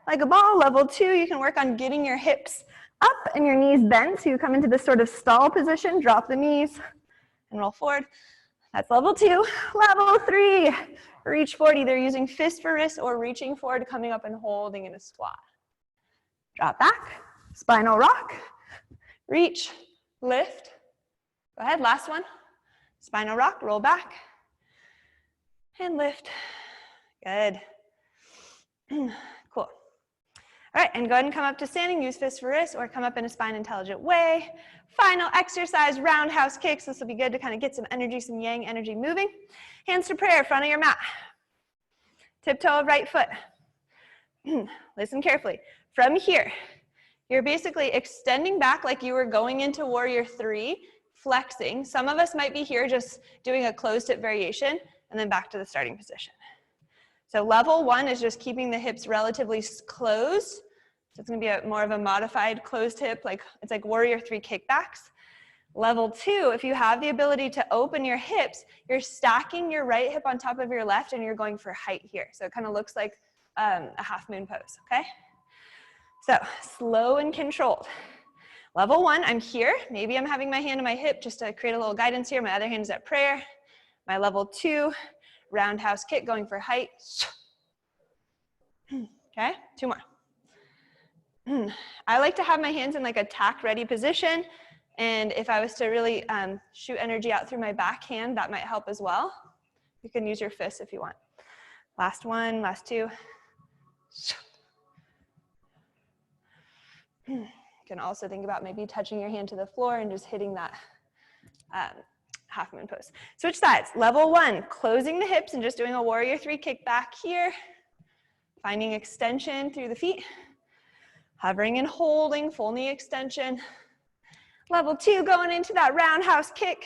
like a ball. Level 2, you can work on getting your hips up and your knees bent. So you come into this sort of stall position, drop the knees and roll forward. That's level 2. Level 3, reach forward, either using fist for wrist or reaching forward, coming up and holding in a squat. Drop back, spinal rock, reach, lift. Go ahead, last one. Spinal rock, roll back, and lift. Good. Cool. All right, and go ahead and come up to standing, use fist for wrist, or come up in a spine intelligent way. Final exercise, roundhouse kicks. This will be good to kind of get some energy, some yang energy moving. Hands to prayer, front of your mat. Tiptoe of right foot. Listen carefully. From here, you're basically extending back like you were going into warrior 3, flexing. Some of us might be here just doing a closed hip variation, and then back to the starting position. So level 1 is just keeping the hips relatively closed. So it's going to be more of a modified closed hip, it's like warrior 3 kickbacks. Level 2, if you have the ability to open your hips, you're stacking your right hip on top of your left and you're going for height here. So it kind of looks like a half moon pose, okay? So slow and controlled. Level 1, I'm here. Maybe I'm having my hand on my hip just to create a little guidance here. My other hand is at prayer. My level 2, roundhouse kick going for height. Okay, 2 more. I like to have my hands in like a tack ready position. And if I was to really shoot energy out through my backhand, that might help as well. You can use your fists if you want. Last one, last 2. You can also think about maybe touching your hand to the floor and just hitting that half moon pose. Switch sides. Level 1, closing the hips and just doing a warrior 3 kick back here. Finding extension through the feet. Hovering and holding, full knee extension. Level 2, going into that roundhouse kick.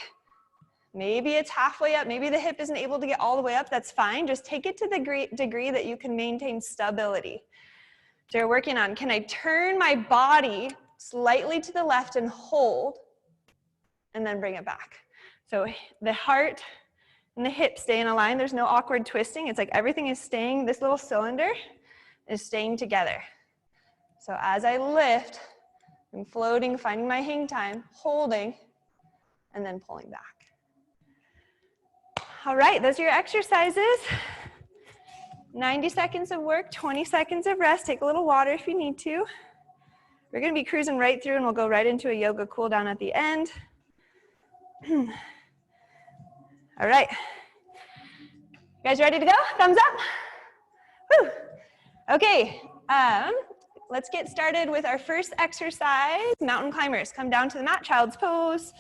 Maybe it's halfway up. Maybe the hip isn't able to get all the way up. That's fine. Just take it to the degree that you can maintain stability. So you're working on, can I turn my body slightly to the left and hold, and then bring it back. So the heart and the hips stay in a line. There's no awkward twisting. It's like everything is staying, this little cylinder is staying together. So as I lift, I'm floating, finding my hang time, holding, and then pulling back. All right, those are your exercises. 90 seconds of work, 20 seconds of rest. Take a little water if you need to. We're gonna be cruising right through and we'll go right into a yoga cool down at the end. All right. You guys ready to go? Thumbs up. Woo. Okay, let's get started with our first exercise. Mountain climbers. Come down to the mat, child's pose.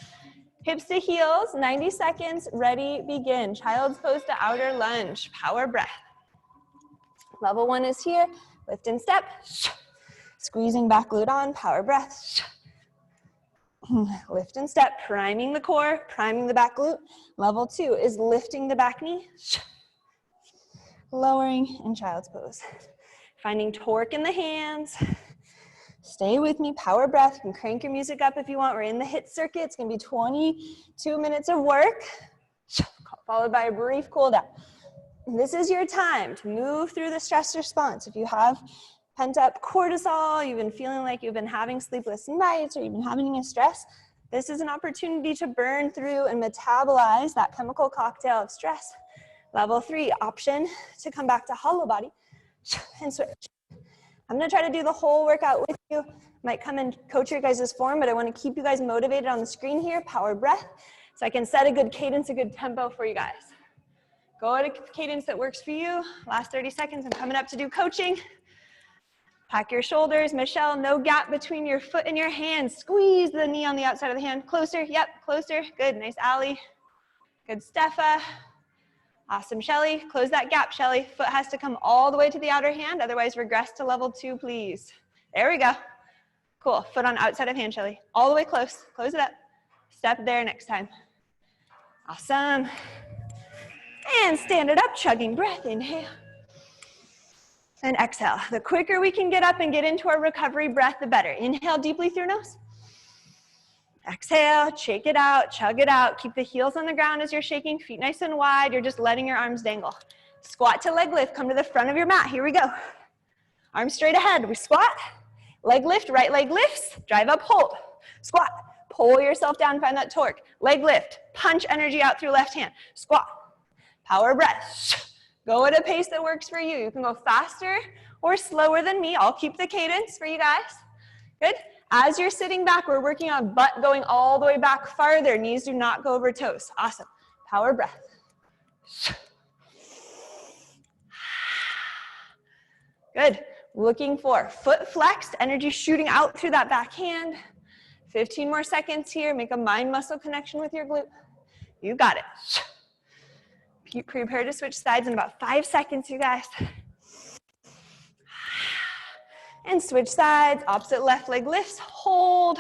Hips to heels, 90 seconds, ready, begin. Child's pose to outer lunge, power breath. Level 1 is here. Lift and step. Squeezing back glute on, power breath. Lift and step, priming the core, priming the back glute. Level 2 is lifting the back knee, lowering in child's pose. Finding torque in the hands. Stay with me, power breath. You can crank your music up if you want. We're in the HIIT circuit. It's gonna be 22 minutes of work, followed by a brief cool down. This is your time to move through the stress response. If you have pent up cortisol, you've been feeling like you've been having sleepless nights, or you've been having a stress, this is an opportunity to burn through and metabolize that chemical cocktail of stress. Level 3, option to come back to hollow body and switch. I'm gonna try to do the whole workout with you. Might come and coach your guys' form, but I wanna keep you guys motivated on the screen here, power breath, so I can set a good cadence, a good tempo for you guys. Go at a cadence that works for you. Last 30 seconds, I'm coming up to do coaching. Pack your shoulders. Michelle, no gap between your foot and your hand. Squeeze the knee on the outside of the hand. Closer, yep, closer. Good, nice, Ali. Good, Steffa. Awesome, Shelly. Close that gap, Shelly. Foot has to come all the way to the outer hand, otherwise regress to level 2, please. There we go. Cool, foot on outside of hand, Shelly. All the way close, close it up. Step there next time. Awesome. And stand it up, chugging breath, inhale. And exhale. The quicker we can get up and get into our recovery breath, the better. Inhale deeply through nose. Exhale, shake it out, chug it out. Keep the heels on the ground as you're shaking, feet nice and wide. You're just letting your arms dangle. Squat to leg lift, come to the front of your mat. Here we go. Arms straight ahead, we squat. Leg lift, right leg lifts, drive up, hold. Squat, pull yourself down, find that torque. Leg lift, punch energy out through left hand. Squat, power breath. Go at a pace that works for you. You can go faster or slower than me. I'll keep the cadence for you guys. Good. As you're sitting back, we're working on butt going all the way back farther. Knees do not go over toes. Awesome. Power breath. Good. Looking for foot flexed, energy shooting out through that back hand. 15 more seconds here. Make a mind-muscle connection with your glute. You got it. Prepare to switch sides in about 5 seconds, you guys. And switch sides, opposite left leg lifts, hold.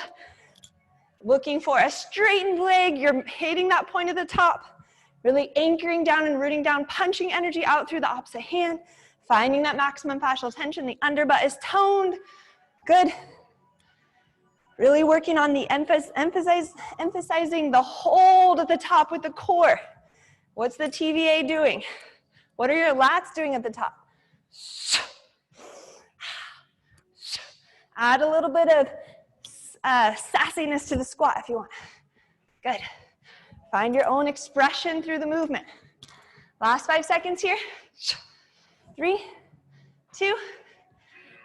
Looking for a straightened leg, you're hitting that point at the top. Really anchoring down and rooting down, punching energy out through the opposite hand. Finding that maximum fascial tension, the underbutt is toned. Good. Really working on the emphasizing the hold at the top with the core. What's the TVA doing? What are your lats doing at the top? Add a little bit of sassiness to the squat if you want. Good. Find your own expression through the movement. Last 5 seconds here. 3, 2,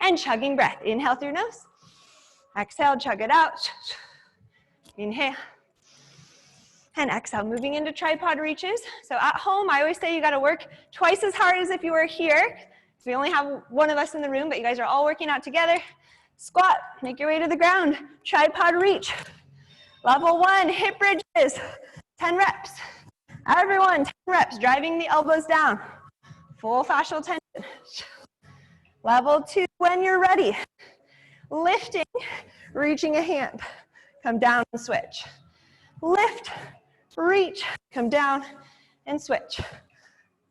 and chugging breath. Inhale through nose. Exhale, chug it out. Inhale. And exhale, moving into tripod reaches. So at home, I always say you gotta work twice as hard as if you were here. So we only have one of us in the room, but you guys are all working out together. Squat, make your way to the ground. Tripod reach. Level 1, hip bridges, 10 reps. Everyone, 10 reps, driving the elbows down. Full fascial tension. Level 2, when you're ready. Lifting, reaching a hand. Come down and switch. Lift, reach, come down and switch.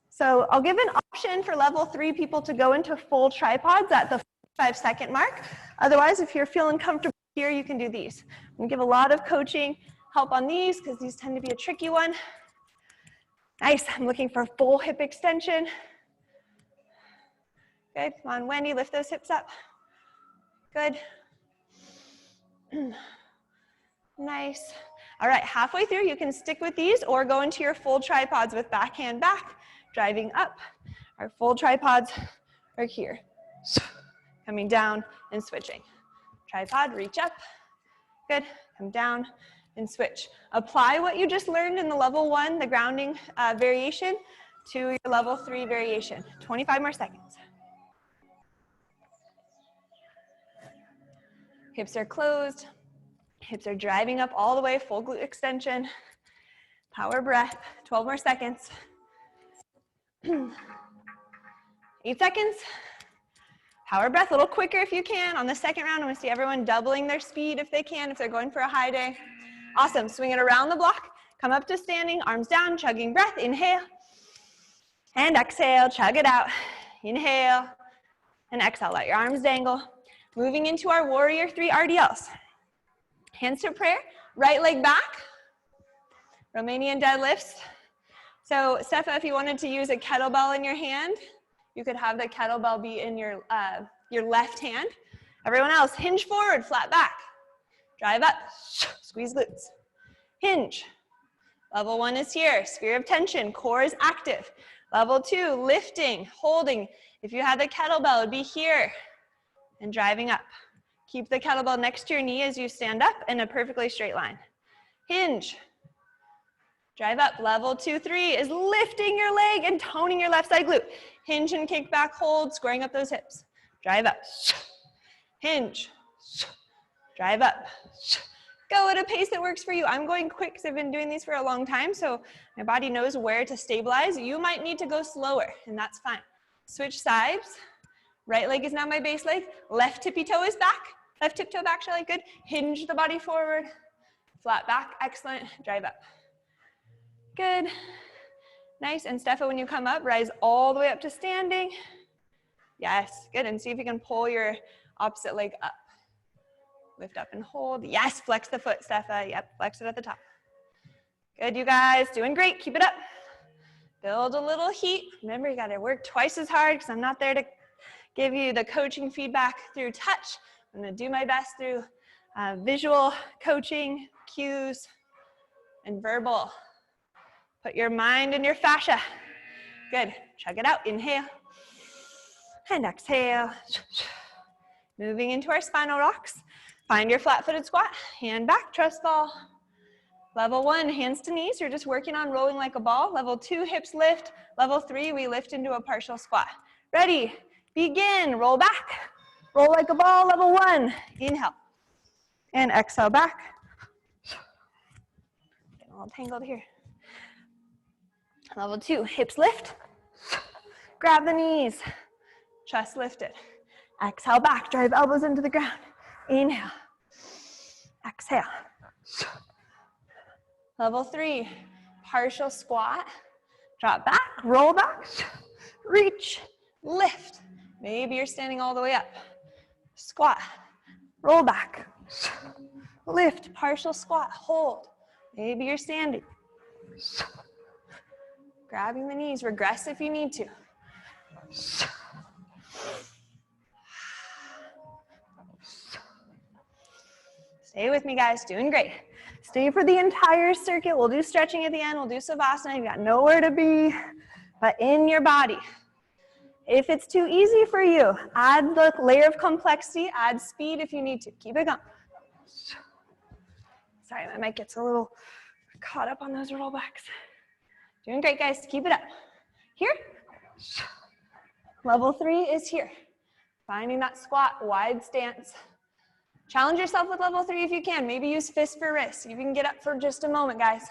So I'll give an option for level 3 people to go into full tripods at the 5-second mark. Otherwise, if you're feeling comfortable here, you can do these. I'm gonna give a lot of coaching help on these because these tend to be a tricky one. Nice, I'm looking for full hip extension. Good, come on, Wendy, lift those hips up. Good. Nice. All right, halfway through, you can stick with these or go into your full tripods with back hand back, driving up. Our full tripods are here. Coming down and switching. Tripod, reach up. Good, come down and switch. Apply what you just learned in the level 1, the grounding variation, to your level 3 variation. 25 more seconds. Hips are closed. Hips are driving up all the way, full glute extension. Power breath, 12 more seconds. 8 seconds. Power breath, a little quicker if you can. On the second round, I'm gonna see everyone doubling their speed if they can, if they're going for a high day. Awesome, swing it around the block. Come up to standing, arms down, chugging breath. Inhale and exhale, chug it out. Inhale and exhale, let your arms dangle. Moving into our warrior 3 RDLs. Hands to prayer, right leg back. Romanian deadlifts. So Stefa, if you wanted to use a kettlebell in your hand, you could have the kettlebell be in your left hand. Everyone else, hinge forward, flat back. Drive up, squeeze glutes. Hinge. Level 1 is here, sphere of tension, core is active. Level 2, lifting, holding. If you had the kettlebell, it would be here and driving up. Keep the kettlebell next to your knee as you stand up in a perfectly straight line. Hinge. Drive up. Level 2, 3 is lifting your leg and toning your left side glute. Hinge and kick back, hold, squaring up those hips. Drive up. Hinge. Drive up. Go at a pace that works for you. I'm going quick because I've been doing these for a long time, so my body knows where to stabilize. You might need to go slower, and that's fine. Switch sides. Right leg is now my base leg. Left tippy toe is back. Left tiptoe back, Shala, good. Hinge the body forward. Flat back, excellent. Drive up. Good. Nice. And Stefa, when you come up, rise all the way up to standing. Yes, good. And see if you can pull your opposite leg up. Lift up and hold. Yes, flex the foot, Stefa. Yep, flex it at the top. Good, you guys. Doing great. Keep it up. Build a little heat. Remember, you got to work twice as hard because I'm not there to give you the coaching feedback through touch. I'm going to do my best through visual coaching, cues, and verbal. Put your mind in your fascia. Good. Chug it out. Inhale and exhale. Moving into our spinal rocks. Find your flat-footed squat. Hand back, trust fall. Level 1, hands to knees. You're just working on rolling like a ball. Level 2, hips lift. Level 3, we lift into a partial squat. Ready? Begin. Roll back. Roll like a ball. Level 1. Inhale. And exhale back. Getting a little tangled here. Level 2, hips lift. Grab the knees. Chest lifted. Exhale back. Drive elbows into the ground. Inhale. Exhale. Level 3, partial squat. Drop back. Roll back. Reach. Lift. Maybe you're standing all the way up. Squat. Roll back. Lift. Partial squat. Hold. Maybe you're standing. Grabbing the knees. Regress if you need to. Stay with me, guys. Doing great. Stay for the entire circuit. We'll do stretching at the end. We'll do savasana. You've got nowhere to be but in your body. If it's too easy for you, add the layer of complexity. Add speed if you need to. Keep it going. Sorry, my mic gets a little caught up on those rollbacks. Doing great, guys. Keep it up. Here. Level 3 is here. Finding that squat, wide stance. Challenge yourself with level 3 if you can. Maybe use fist for wrist. You can get up for just a moment, guys.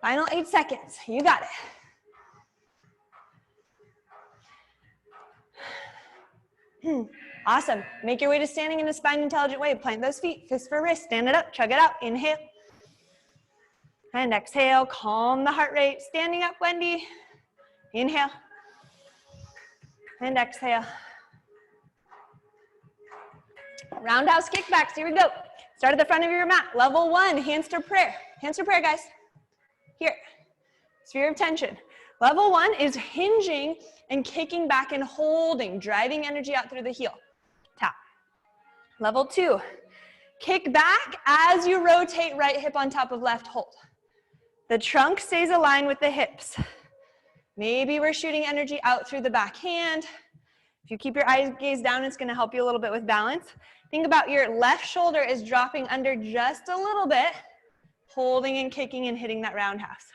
Final 8 seconds. You got it. Awesome. Make your way to standing in a spine intelligent way. Plant those feet. Fist for wrist. Stand it up. Chug it out. Inhale. And exhale. Calm the heart rate. Standing up, Wendy. Inhale. And exhale. Roundhouse kickbacks. Here we go. Start at the front of your mat. Level 1, hands to prayer. Hands to prayer, guys. Here. Sphere of tension. Level 1 is hinging and kicking back and holding, driving energy out through the heel. Tap. Level 2, kick back as you rotate right hip on top of left, hold. The trunk stays aligned with the hips. Maybe we're shooting energy out through the back hand. If you keep your eyes gaze down, it's going to help you a little bit with balance. Think about your left shoulder is dropping under just a little bit, holding and kicking and hitting that roundhouse.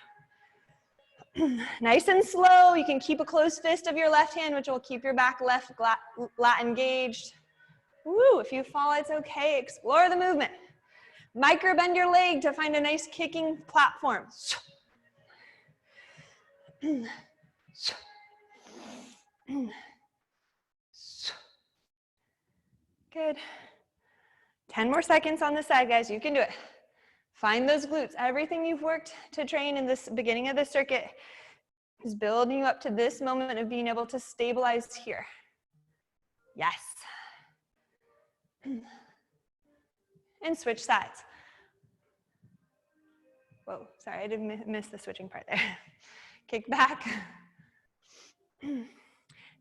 Nice and slow. You can keep a closed fist of your left hand, which will keep your back left lat engaged. Woo, if you fall, it's okay. Explore the movement. Micro bend your leg to find a nice kicking platform. Good. 10 more seconds on the side, guys. You can do it. Find those glutes. Everything you've worked to train in this beginning of the circuit is building you up to this moment of being able to stabilize here. Yes. And switch sides. Whoa, sorry, I did miss the switching part there. Kick back. I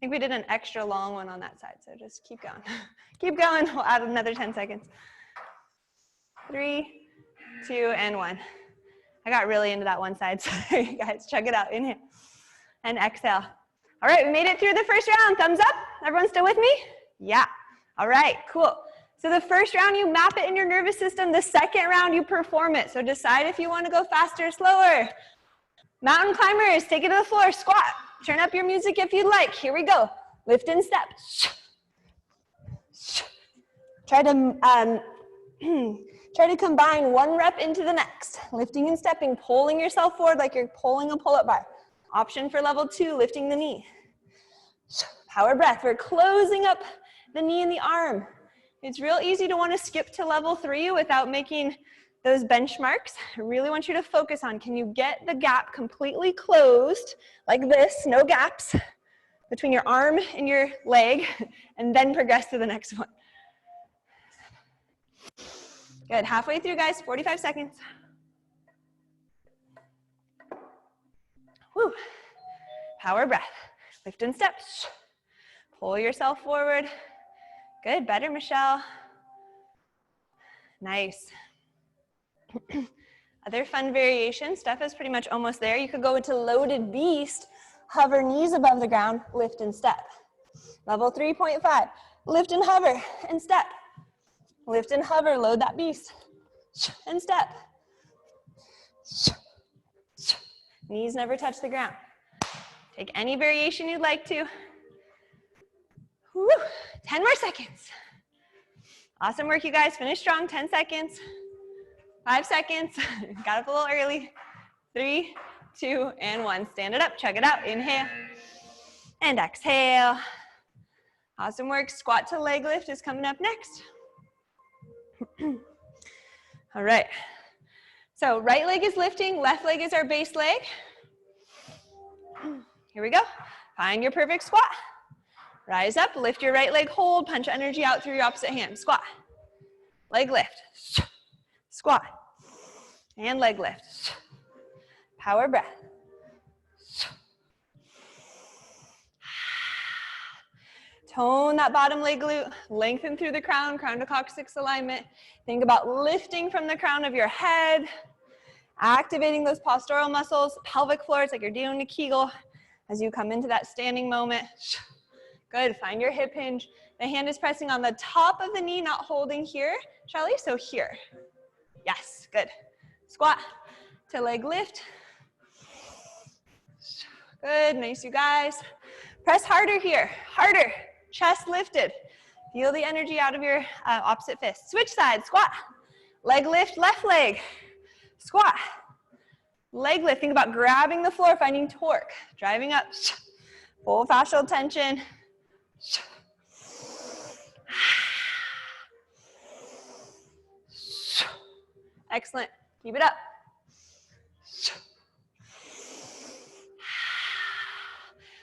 think we did an extra long one on that side, so just keep going. Keep going, we'll add another 10 seconds. 3, 2, and 1. I got really into that one side, sorry guys, check it out, inhale. And exhale. All right, we made it through the first round, thumbs up. Everyone still with me? Yeah, all right, cool. So the first round, you map it in your nervous system. The second round, you perform it. So decide if you want to go faster or slower. Mountain climbers, take it to the floor, squat. Turn up your music if you'd like. Here we go. Lift and step. Try to combine one rep into the next. Lifting and stepping, pulling yourself forward like you're pulling a pull-up bar. Option for level 2, lifting the knee. Power breath. We're closing up the knee and the arm. It's real easy to want to skip to level 3 without making those benchmarks. I really want you to focus on, can you get the gap completely closed like this, no gaps between your arm and your leg, and then progress to the next one. Good, halfway through guys, 45 seconds. Woo. Power breath, lift and step. Pull yourself forward. Good, better, Michelle. Nice. Other fun variations. Steph is pretty much almost there. You could go into loaded beast, hover knees above the ground, lift and step. Level 3.5, lift and hover and step. Lift and hover, load that beast and step. Knees never touch the ground. Take any variation you'd like to. Woo. 10 more seconds. Awesome work, you guys. Finish strong, 10 seconds. 5 seconds. Got up a little early. 3, 2, and 1. Stand it up, check it out. Inhale and exhale. Awesome work. Squat to leg lift is coming up next. All right. So right leg is lifting, left leg is our base leg. Here we go. Find your perfect squat. Rise up, lift your right leg, hold, punch energy out through your opposite hand. Squat, leg lift, squat, and leg lift. Power breath. Tone that bottom leg glute, lengthen through the crown, crown to coccyx alignment. Think about lifting from the crown of your head, activating those postural muscles, pelvic floor, it's like you're doing a Kegel as you come into that standing moment. Good, find your hip hinge. The hand is pressing on the top of the knee, not holding here, Shelly, so here. Yes, good. Squat to leg lift. Good, nice you guys. Press harder here, harder. Chest lifted. Feel the energy out of your opposite fist. Switch sides, squat. Leg lift, left leg. Squat. Leg lift, think about grabbing the floor, finding torque. Driving up. Full fascial tension. Excellent. Keep it up.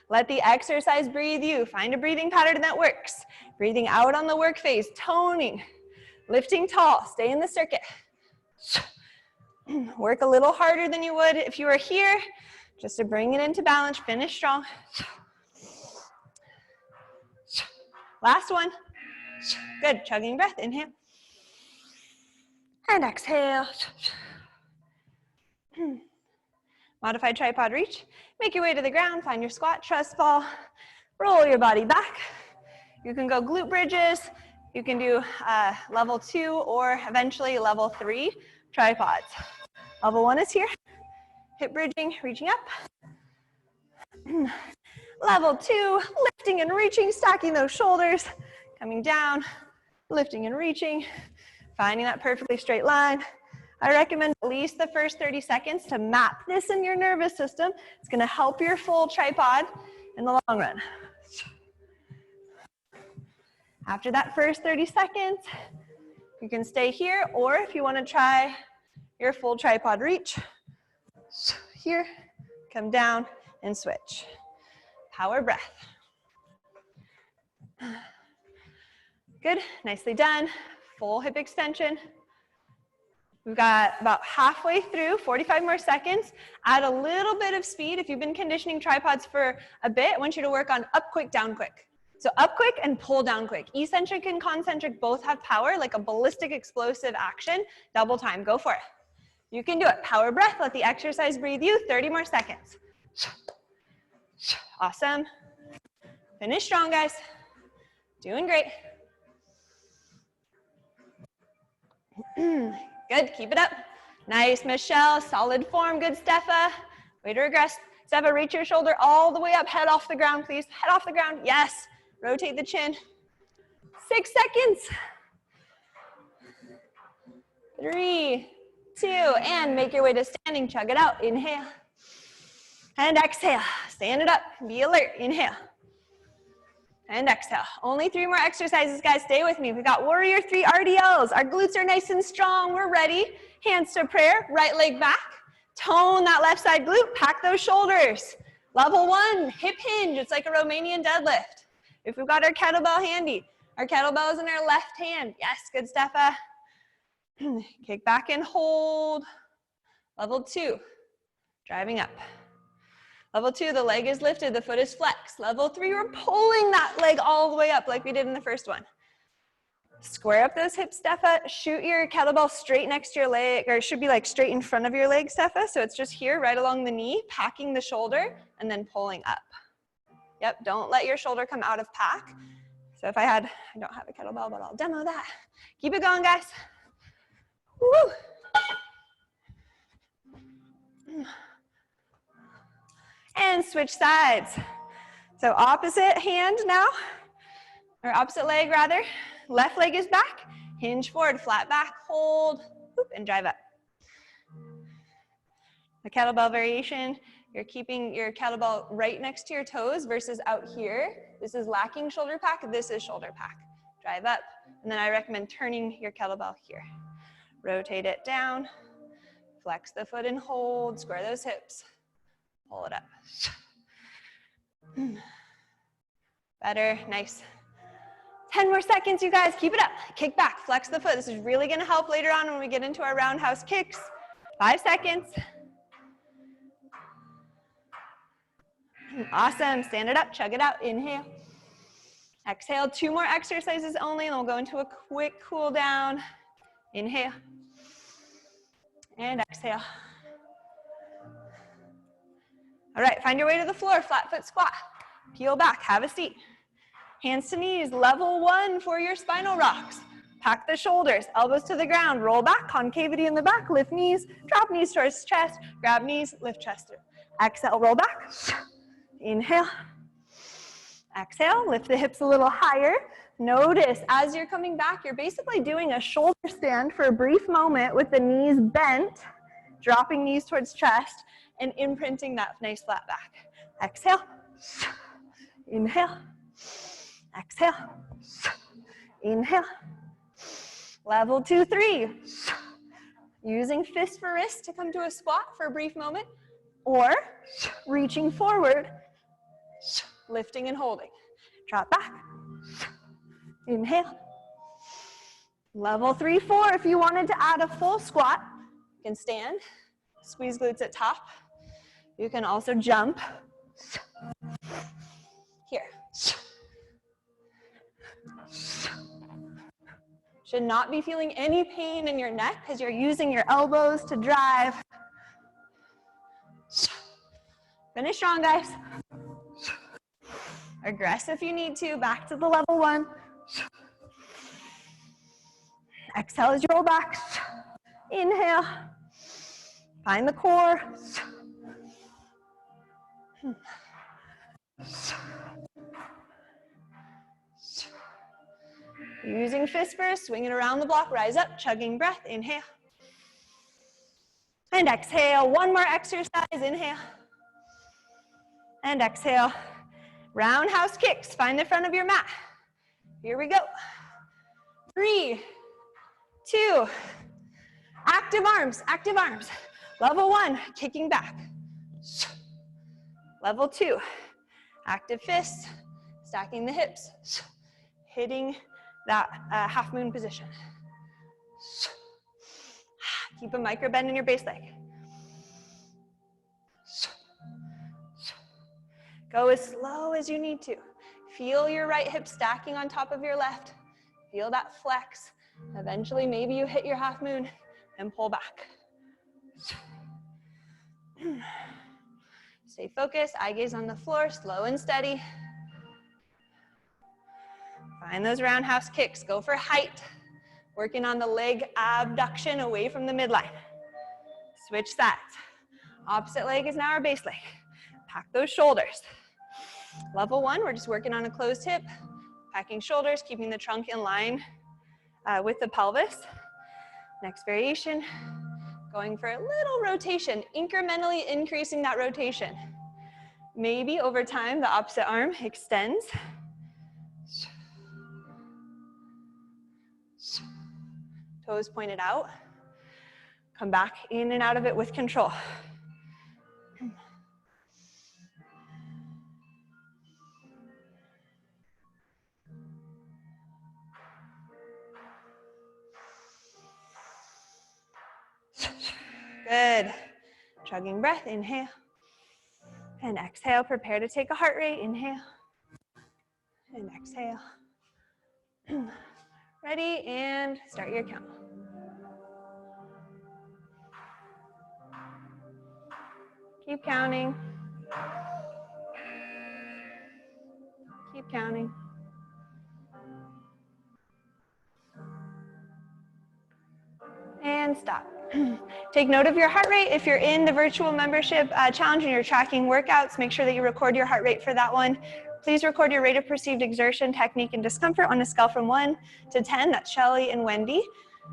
Let the exercise breathe you. Find a breathing pattern that works. Breathing out on the work phase, toning, lifting tall, stay in the circuit. Work a little harder than you would if you were here, just to bring it into balance, finish strong. Last one. Good, chugging breath, inhale. And exhale. Modified tripod reach. Make your way to the ground, find your squat, trust fall. Roll your body back. You can go glute bridges. You can do level 2 or eventually level 3 tripods. Level 1 is here. Hip bridging, reaching up. Level 2, lifting and reaching, stacking those shoulders, coming down, lifting and reaching, finding that perfectly straight line. I recommend at least the first 30 seconds to map this in your nervous system. It's going to help your full tripod in the long run. After that first 30 seconds, you can stay here, or if you want to try your full tripod reach, here, come down and switch. Power breath. Good, nicely done. Full hip extension. We've got about halfway through, 45 more seconds. Add a little bit of speed. If you've been conditioning tripods for a bit, I want you to work on up quick, down quick. So up quick and pull down quick. Eccentric and concentric both have power, like a ballistic explosive action. Double time, go for it. You can do it. Power breath, let the exercise breathe you. 30 more seconds. Awesome. Finish strong, guys. Doing great. Good, keep it up. Nice, Michelle, solid form, good, Steffa. Way to regress. Steffa, reach your shoulder all the way up, head off the ground, please. Head off the ground, yes. Rotate the chin. 6 seconds. 3, 2, and make your way to standing, chug it out. Inhale. And exhale, stand it up, be alert, inhale. And exhale. Only 3 more exercises, guys. Stay with me. We've got warrior 3 RDLs. Our glutes are nice and strong. We're ready. Hands to prayer. Right leg back. Tone that left side glute. Pack those shoulders. Level 1, hip hinge. It's like a Romanian deadlift. If we've got our kettlebell handy. Our kettlebell is in our left hand. Yes, good, Steffa. Kick back and hold. Level 2, driving up. Level 2, the leg is lifted, the foot is flexed. Level 3, we're pulling that leg all the way up like we did in the first one. Square up those hips, Steffa. Shoot your kettlebell straight next to your leg, or it should be like straight in front of your leg, Steffa. So it's just here, right along the knee, packing the shoulder, and then pulling up. Yep, don't let your shoulder come out of pack. So if I don't have a kettlebell, but I'll demo that. Keep it going, guys. Woo! And switch sides. So opposite hand now, or opposite leg rather. Left leg is back, hinge forward, flat back, hold, whoop, and drive up. The kettlebell variation, you're keeping your kettlebell right next to your toes versus out here. This is lacking shoulder pack, this is shoulder pack. Drive up, and then I recommend turning your kettlebell here. Rotate it down, flex the foot and hold, square those hips. Pull it up. Better, nice. 10 more seconds, you guys, keep it up. Kick back, flex the foot. This is really gonna help later on when we get into our roundhouse kicks. 5 seconds. Awesome, stand it up, chug it out, inhale. Exhale, 2 more exercises only, and we'll go into a quick cool down. Inhale. And exhale. All right, find your way to the floor, flat foot squat. Peel back, have a seat. Hands to knees, level 1 for your spinal rocks. Pack the shoulders, elbows to the ground, roll back, concavity in the back, lift knees, drop knees towards chest, grab knees, lift chest through. Exhale, roll back. Inhale. Exhale, lift the hips a little higher. Notice as you're coming back, you're basically doing a shoulder stand for a brief moment with the knees bent, dropping knees towards chest, and imprinting that nice flat back. Exhale, inhale, exhale, inhale. Level 2, 3. Using fist for wrist to come to a squat for a brief moment, or reaching forward, lifting and holding. Drop back, inhale. Level 3, 4, if you wanted to add a full squat, you can stand, squeeze glutes at top. You can also jump. Here. Should not be feeling any pain in your neck because you're using your elbows to drive. Finish strong, guys. Regress if you need to, back to the level 1. Exhale as you roll back. Inhale. Find the core. Using fist first, swing it around the block, rise up, chugging breath, inhale. And exhale, 1 more exercise, inhale. And exhale. Roundhouse kicks, find the front of your mat. Here we go. 3, 2, active arms, active arms. Level 1, kicking back. Level 2, active fists, stacking the hips, hitting that half moon position. Keep a micro bend in your base leg. Go as slow as you need to. Feel your right hip stacking on top of your left. Feel that flex. Eventually, maybe you hit your half moon and pull back. Stay focused, eye gaze on the floor, slow and steady. Find those roundhouse kicks. Go for height. Working on the leg abduction away from the midline. Switch sides. Opposite leg is now our base leg. Pack those shoulders. Level 1, we're just working on a closed hip, packing shoulders, keeping the trunk in line with the pelvis. Next variation, going for a little rotation, incrementally increasing that rotation. Maybe over time, the opposite arm extends. Toes pointed out. Come back in and out of it with control. Good. Chugging breath, inhale. And exhale, prepare to take a heart rate. Inhale. And exhale. Ready, and start your count. Keep counting. Keep counting. And stop. Take note of your heart rate. If you're in the virtual membership challenge and you're tracking workouts, make sure that you record your heart rate for that one. Please record your rate of perceived exertion, technique, and discomfort on a scale from 1 to 10. That's Shelly and Wendy.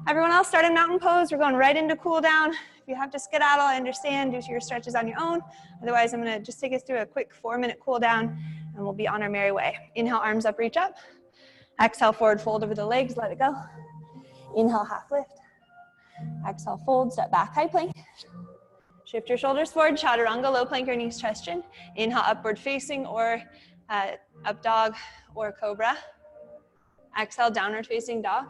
Everyone else, start in mountain pose. We're going right into cool down. If you have to skedaddle, I understand. Do your stretches on your own. Otherwise, I'm going to just take us through a quick 4-minute cool down, and we'll be on our merry way. Inhale, arms up, reach up. Exhale, forward fold over the legs. Let it go. Inhale, half lift. Exhale, fold, step back, high plank. Shift your shoulders forward, chaturanga, low plank or knees chestion. Inhale, upward facing or up dog or cobra. Exhale, downward facing dog.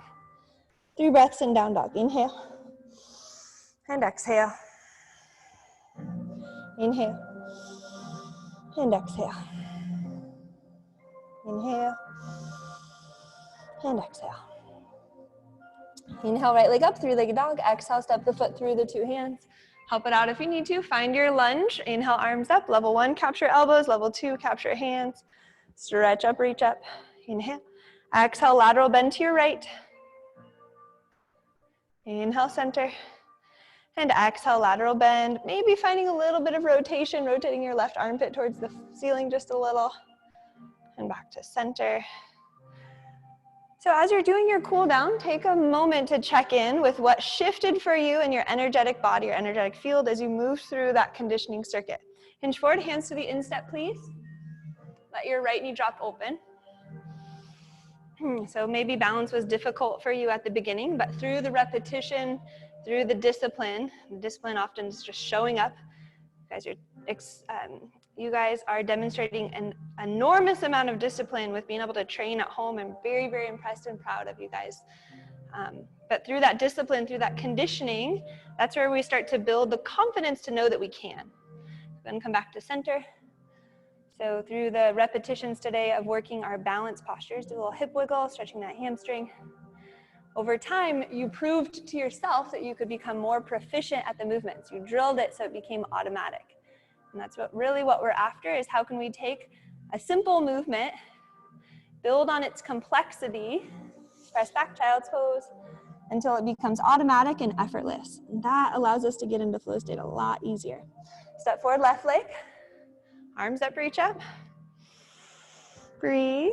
3 breaths in down dog. Inhale and exhale. Inhale and exhale. Inhale and exhale. Inhale, right leg up, 3-legged dog. Exhale, step the foot through the 2 hands. Help it out if you need to. Find your lunge. Inhale, arms up. Level 1, capture elbows. Level 2, capture hands. Stretch up, reach up. Inhale. Exhale, lateral bend to your right. Inhale, center. And exhale, lateral bend. Maybe finding a little bit of rotation, rotating your left armpit towards the ceiling just a little. And back to center. So as you're doing your cool down, take a moment to check in with what shifted for you in your energetic body, your energetic field as you move through that conditioning circuit. Hinge forward, hands to the instep, please. Let your right knee drop open. So maybe balance was difficult for you at the beginning, but through the repetition, through the discipline often is just showing up. You guys are demonstrating an enormous amount of discipline with being able to train at home. I'm very, very impressed and proud of you guys. But through that discipline, through that conditioning, that's where we start to build the confidence to know that we can. Then come back to center. So through the repetitions today of working our balance postures, do a little hip wiggle, stretching that hamstring. Over time, you proved to yourself that you could become more proficient at the movements. You drilled it so it became automatic. And that's what we're after, is how can we take a simple movement, build on its complexity, press back, child's pose, until it becomes automatic and effortless. And that allows us to get into flow state a lot easier. Step forward, left leg, arms up, reach up. Breathe.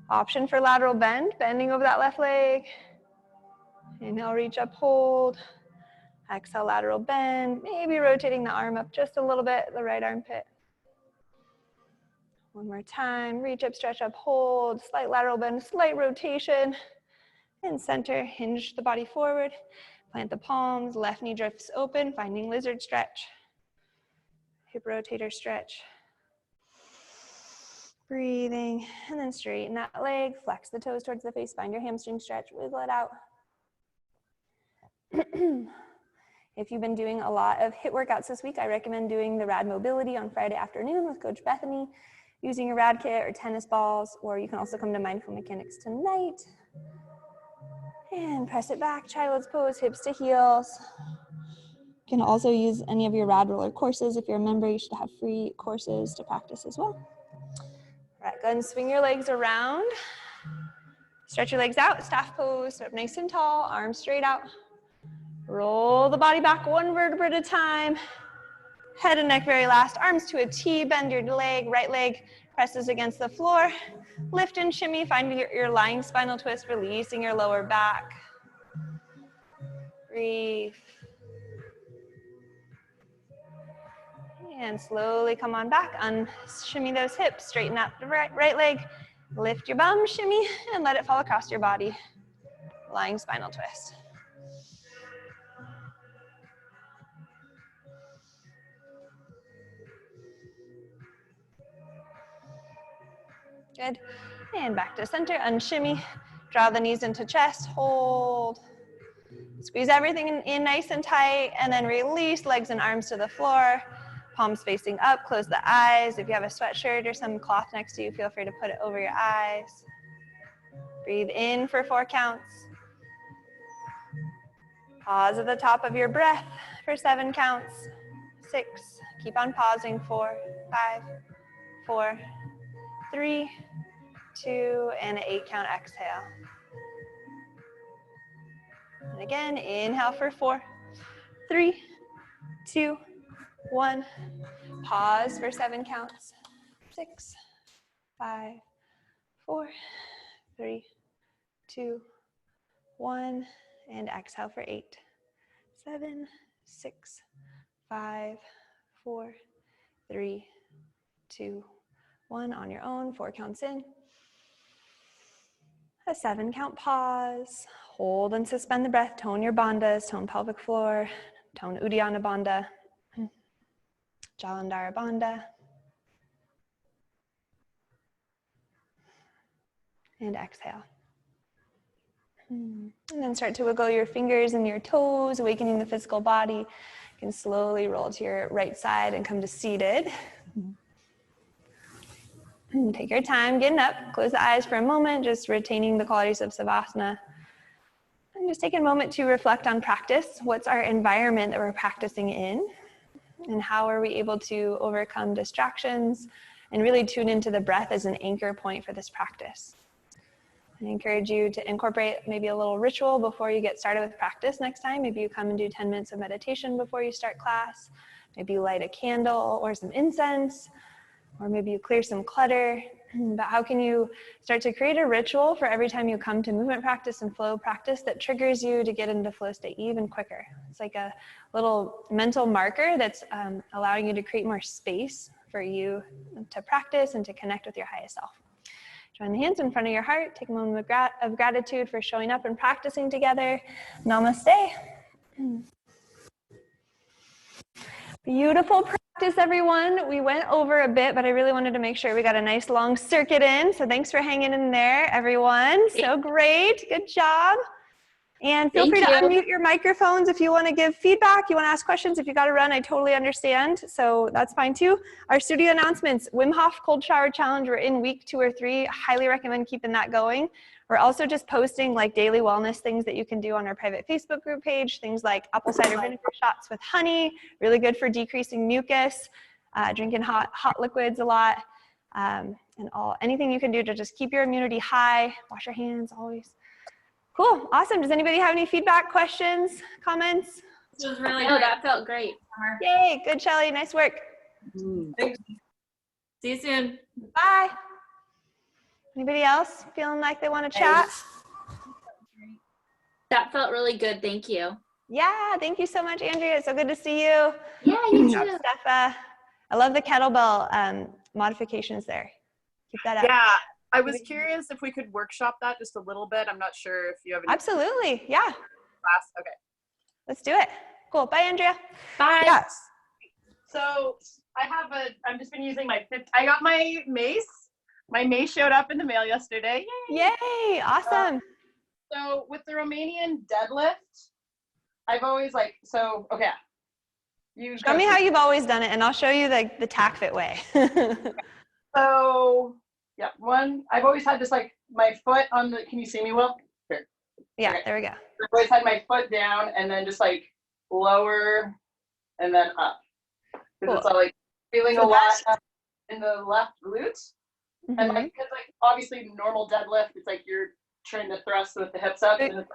Option for lateral bend, bending over that left leg. Inhale, reach up, hold. Exhale, lateral bend, maybe rotating the arm up just a little bit, the right armpit. One more time, reach up, stretch up, hold, slight lateral bend, slight rotation. And center, hinge the body forward, plant the palms, left knee drifts open, finding lizard stretch. Hip rotator stretch. Breathing, and then straighten that leg, flex the toes towards the face, find your hamstring stretch, wiggle it out. If you've been doing a lot of HIIT workouts this week, I recommend doing the RAD mobility on Friday afternoon with Coach Bethany, using a RAD kit or tennis balls, or you can also come to Mindful Mechanics tonight. And press it back, child's pose, hips to heels. You can also use any of your RAD Roller courses. If you're a member, you should have free courses to practice as well. All right, go ahead and swing your legs around. Stretch your legs out, staff pose, sit up nice and tall, arms straight out. Roll the body back one vertebra at a time. Head and neck very last, arms to a T, bend your leg, right leg presses against the floor. Lift and shimmy, find your lying spinal twist, releasing your lower back. Breathe. And slowly come on back, shimmy those hips, straighten out the right leg, lift your bum, shimmy, and let it fall across your body. Lying spinal twist. Good. And back to center, unshimmy. Draw the knees into chest, hold. Squeeze everything in nice and tight, and then release legs and arms to the floor. Palms facing up, close the eyes. If you have a sweatshirt or some cloth next to you, feel free to put it over your eyes. Breathe in for 4 counts. Pause at the top of your breath for 7 counts. 6, keep on pausing, 4, 5, 4, 3, 2, and an 8 count exhale. And again, inhale for 4, 3, 2, 1. Pause for 7 counts. 6, 5, 4, 3, 2, 1. And exhale for 8, 7, 6, 5, 4, 3, 2, 1. On your own, 4 counts in. A 7 count pause. Hold and suspend the breath. Tone your bandhas, tone pelvic floor, tone Uddiyana Bandha, Jalandhara Bandha. And exhale. And then start to wiggle your fingers and your toes, awakening the physical body. You can slowly roll to your right side and come to seated. Take your time getting up. Close the eyes for a moment, just retaining the qualities of Savasana. And just take a moment to reflect on practice. What's our environment that we're practicing in? And how are we able to overcome distractions and really tune into the breath as an anchor point for this practice? I encourage you to incorporate maybe a little ritual before you get started with practice next time. Maybe you come and do 10 minutes of meditation before you start class. Maybe you light a candle or some incense, or maybe you clear some clutter. But how can you start to create a ritual for every time you come to movement practice and flow practice that triggers you to get into flow state even quicker? It's like a little mental marker that's allowing you to create more space for you to practice and to connect with your highest self. Join the hands in front of your heart. Take a moment of gratitude for showing up and practicing together. Namaste. Beautiful practice, everyone. We went over a bit, but I really wanted to make sure we got a nice long circuit in. So thanks for hanging in there, everyone. So great. Good job. And feel free to unmute your microphones if you want to give feedback, you want to ask questions. If you got to run, I totally understand. So that's fine too. Our studio announcements, Wim Hof Cold Shower Challenge. We're in week 2 or 3. Highly recommend keeping that going. We're also just posting like daily wellness things that you can do on our private Facebook group page. Things like apple cider vinegar shots with honey, really good for decreasing mucus, drinking hot liquids a lot, and anything you can do to just keep your immunity high. Wash your hands always. Cool, awesome. Does anybody have any feedback, questions, comments? This was really great. That felt great. Yay, good, Shelly, nice work. Thanks. See you soon. Bye. Anybody else feeling like they want to chat? That felt really good, thank you. Yeah, thank you so much, Andrea. It's so good to see you. Yeah, you too. Steph, I love the kettlebell modifications there. Keep that up. Yeah, I was curious if we could workshop that just a little bit. I'm not sure if you have any Absolutely, yeah. class. Okay. Let's do it. Cool, bye Andrea. Bye. Yes. So I've just been using I got my Mace. My Mace showed up in the mail yesterday. Yay! Yay, awesome. So with the Romanian deadlift, I've always okay. Show me how you've always done it and I'll show you the TACFit way. So yeah, I've always had this my foot on can you see me well? Here. Yeah, Okay. there we go. I've always had my foot down and then just lower and then up. Because Cool. it's feeling a lot in the left glute. Mm-hmm. And because obviously normal deadlift, it's you're trying to thrust with the hips up. And it's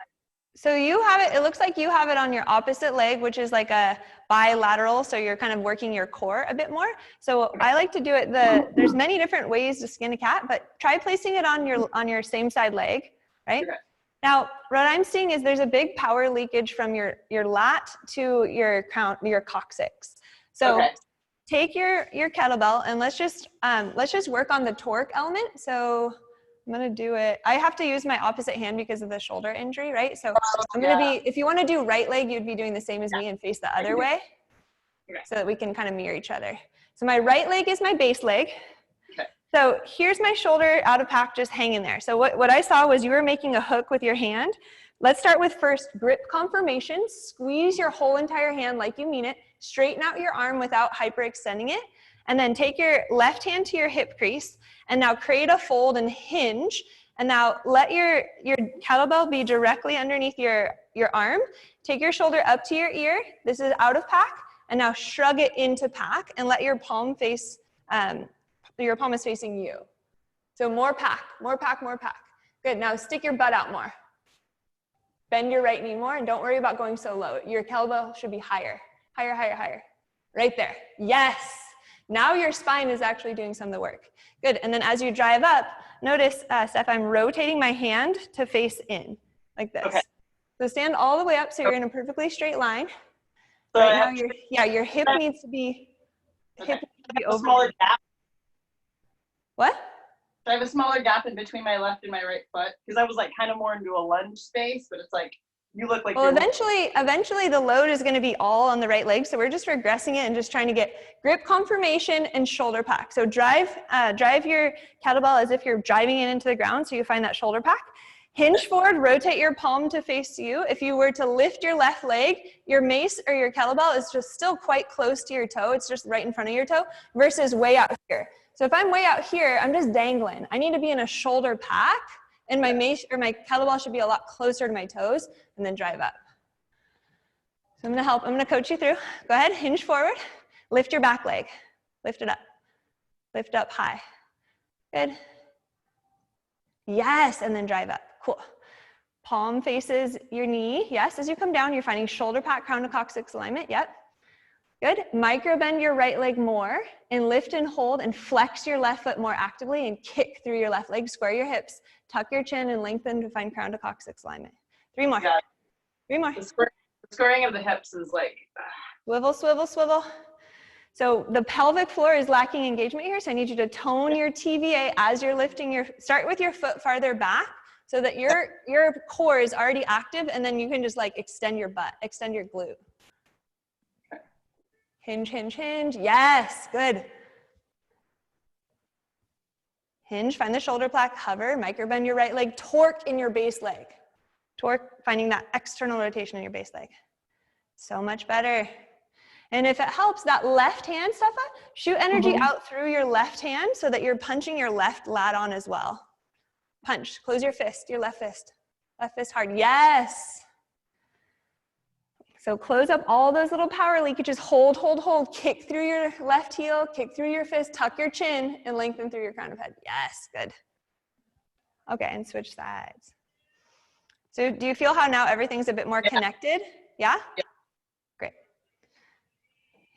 so you have it looks like you have it on your opposite leg, which is a bilateral. So you're kind of working your core a bit more. So I like to do it, there's many different ways to skin a cat, but try placing it on your same side leg, right? Okay. Now, what I'm seeing is there's a big power leakage from your lat to your coccyx. So okay. Take your kettlebell and let's just work on the torque element. So I'm gonna do it. I have to use my opposite hand because of the shoulder injury, right? So I'm gonna if you wanna do right leg, you'd be doing the same as me and face the other way so that we can kind of mirror each other. So my right leg is my base leg. Okay. So here's my shoulder out of pack, just hanging there. So what I saw was you were making a hook with your hand. Let's start with first grip confirmation. Squeeze your whole entire hand like you mean it. Straighten out your arm without hyperextending it. And then take your left hand to your hip crease. And now create a fold and hinge. And now let your kettlebell be directly underneath your arm. Take your shoulder up to your ear. This is out of pack. And now shrug it into pack and let your palm face, your palm is facing you. So more pack, more pack, more pack. Good, now stick your butt out more. Bend your right knee more and don't worry about going so low. Your kettlebell should be higher, higher, higher, higher. Right there, yes. Now your spine is actually doing some of the work. Good, and then as you drive up, notice, Steph, I'm rotating my hand to face in, like this. Okay. So stand all the way up so you're in a perfectly straight line. So right now your hip needs to be, over. A smaller gap. What? I have a smaller gap in between my left and my right foot because I was kind of more into a lunge space, but it's you look like. Well, eventually the load is going to be all on the right leg, so we're just regressing it and just trying to get grip confirmation and shoulder pack. So drive your kettlebell as if you're driving it into the ground, so you find that shoulder pack. Hinge forward, rotate your palm to face you. If you were to lift your left leg, your mace or your kettlebell is just still quite close to your toe. It's just right in front of your toe versus way out here. So if I'm way out here, I'm just dangling. I need to be in a shoulder pack and my mace or my kettlebell should be a lot closer to my toes and then drive up. So I'm gonna coach you through. Go ahead, hinge forward, lift your back leg, lift it up high. Good. Yes, and then drive up, cool. Palm faces your knee, yes. As you come down, you're finding shoulder pack, crown to coccyx alignment, yep. Good, micro bend your right leg more and lift and hold and flex your left foot more actively and kick through your left leg, square your hips, tuck your chin and lengthen to find crown to coccyx alignment. 3 more, yeah. 3 more. The squaring of the hips is Swivel, swivel, swivel. So the pelvic floor is lacking engagement here, so I need you to tone your TVA as you're lifting start with your foot farther back so that your core is already active and then you can just extend your butt, extend your glute. Hinge, hinge, hinge. Yes, good. Hinge, find the shoulder plaque, hover, micro bend your right leg, torque in your base leg. Torque, finding that external rotation in your base leg. So much better. And if it helps, that left hand, Steffa, shoot energy out through your left hand so that you're punching your left lat on as well. Punch, close your fist, your left fist. Left fist hard, yes. So close up all those little power leakages, hold, hold, hold, kick through your left heel, kick through your fist, tuck your chin, and lengthen through your crown of head. Yes, good. Okay, and switch sides. So do you feel how now everything's a bit more connected? Yeah? Yeah. Great.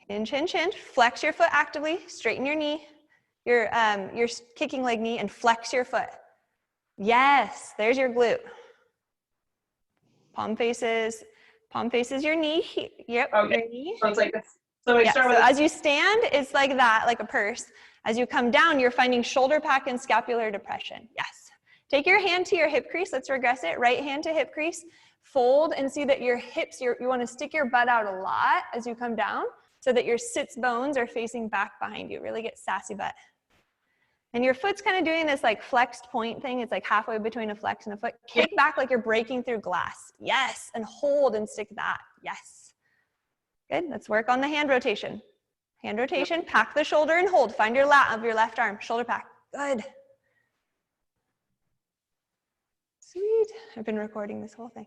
Hinge, hinge, hinge. Flex your foot actively, straighten your knee, your kicking leg knee, and flex your foot. Yes, there's your glute. Palm faces your knee. Yep, okay. Your knee. So it's like this. So, yeah, so as you stand, it's like that, like a purse. As you come down, you're finding shoulder pack and scapular depression. Yes. Take your hand to your hip crease. Let's regress it. Right hand to hip crease. Fold and see that your hips, you want to stick your butt out a lot as you come down so that your sits bones are facing back behind you. Really get sassy butt. And your foot's kind of doing this like flexed point thing. It's like halfway between a flex and a foot. Kick back like you're breaking through glass. Yes. And hold and stick that. Yes. Good. Let's work on the hand rotation. Hand rotation, pack the shoulder and hold. Find your lat of your left arm. Shoulder pack. Good. Sweet. I've been recording this whole thing.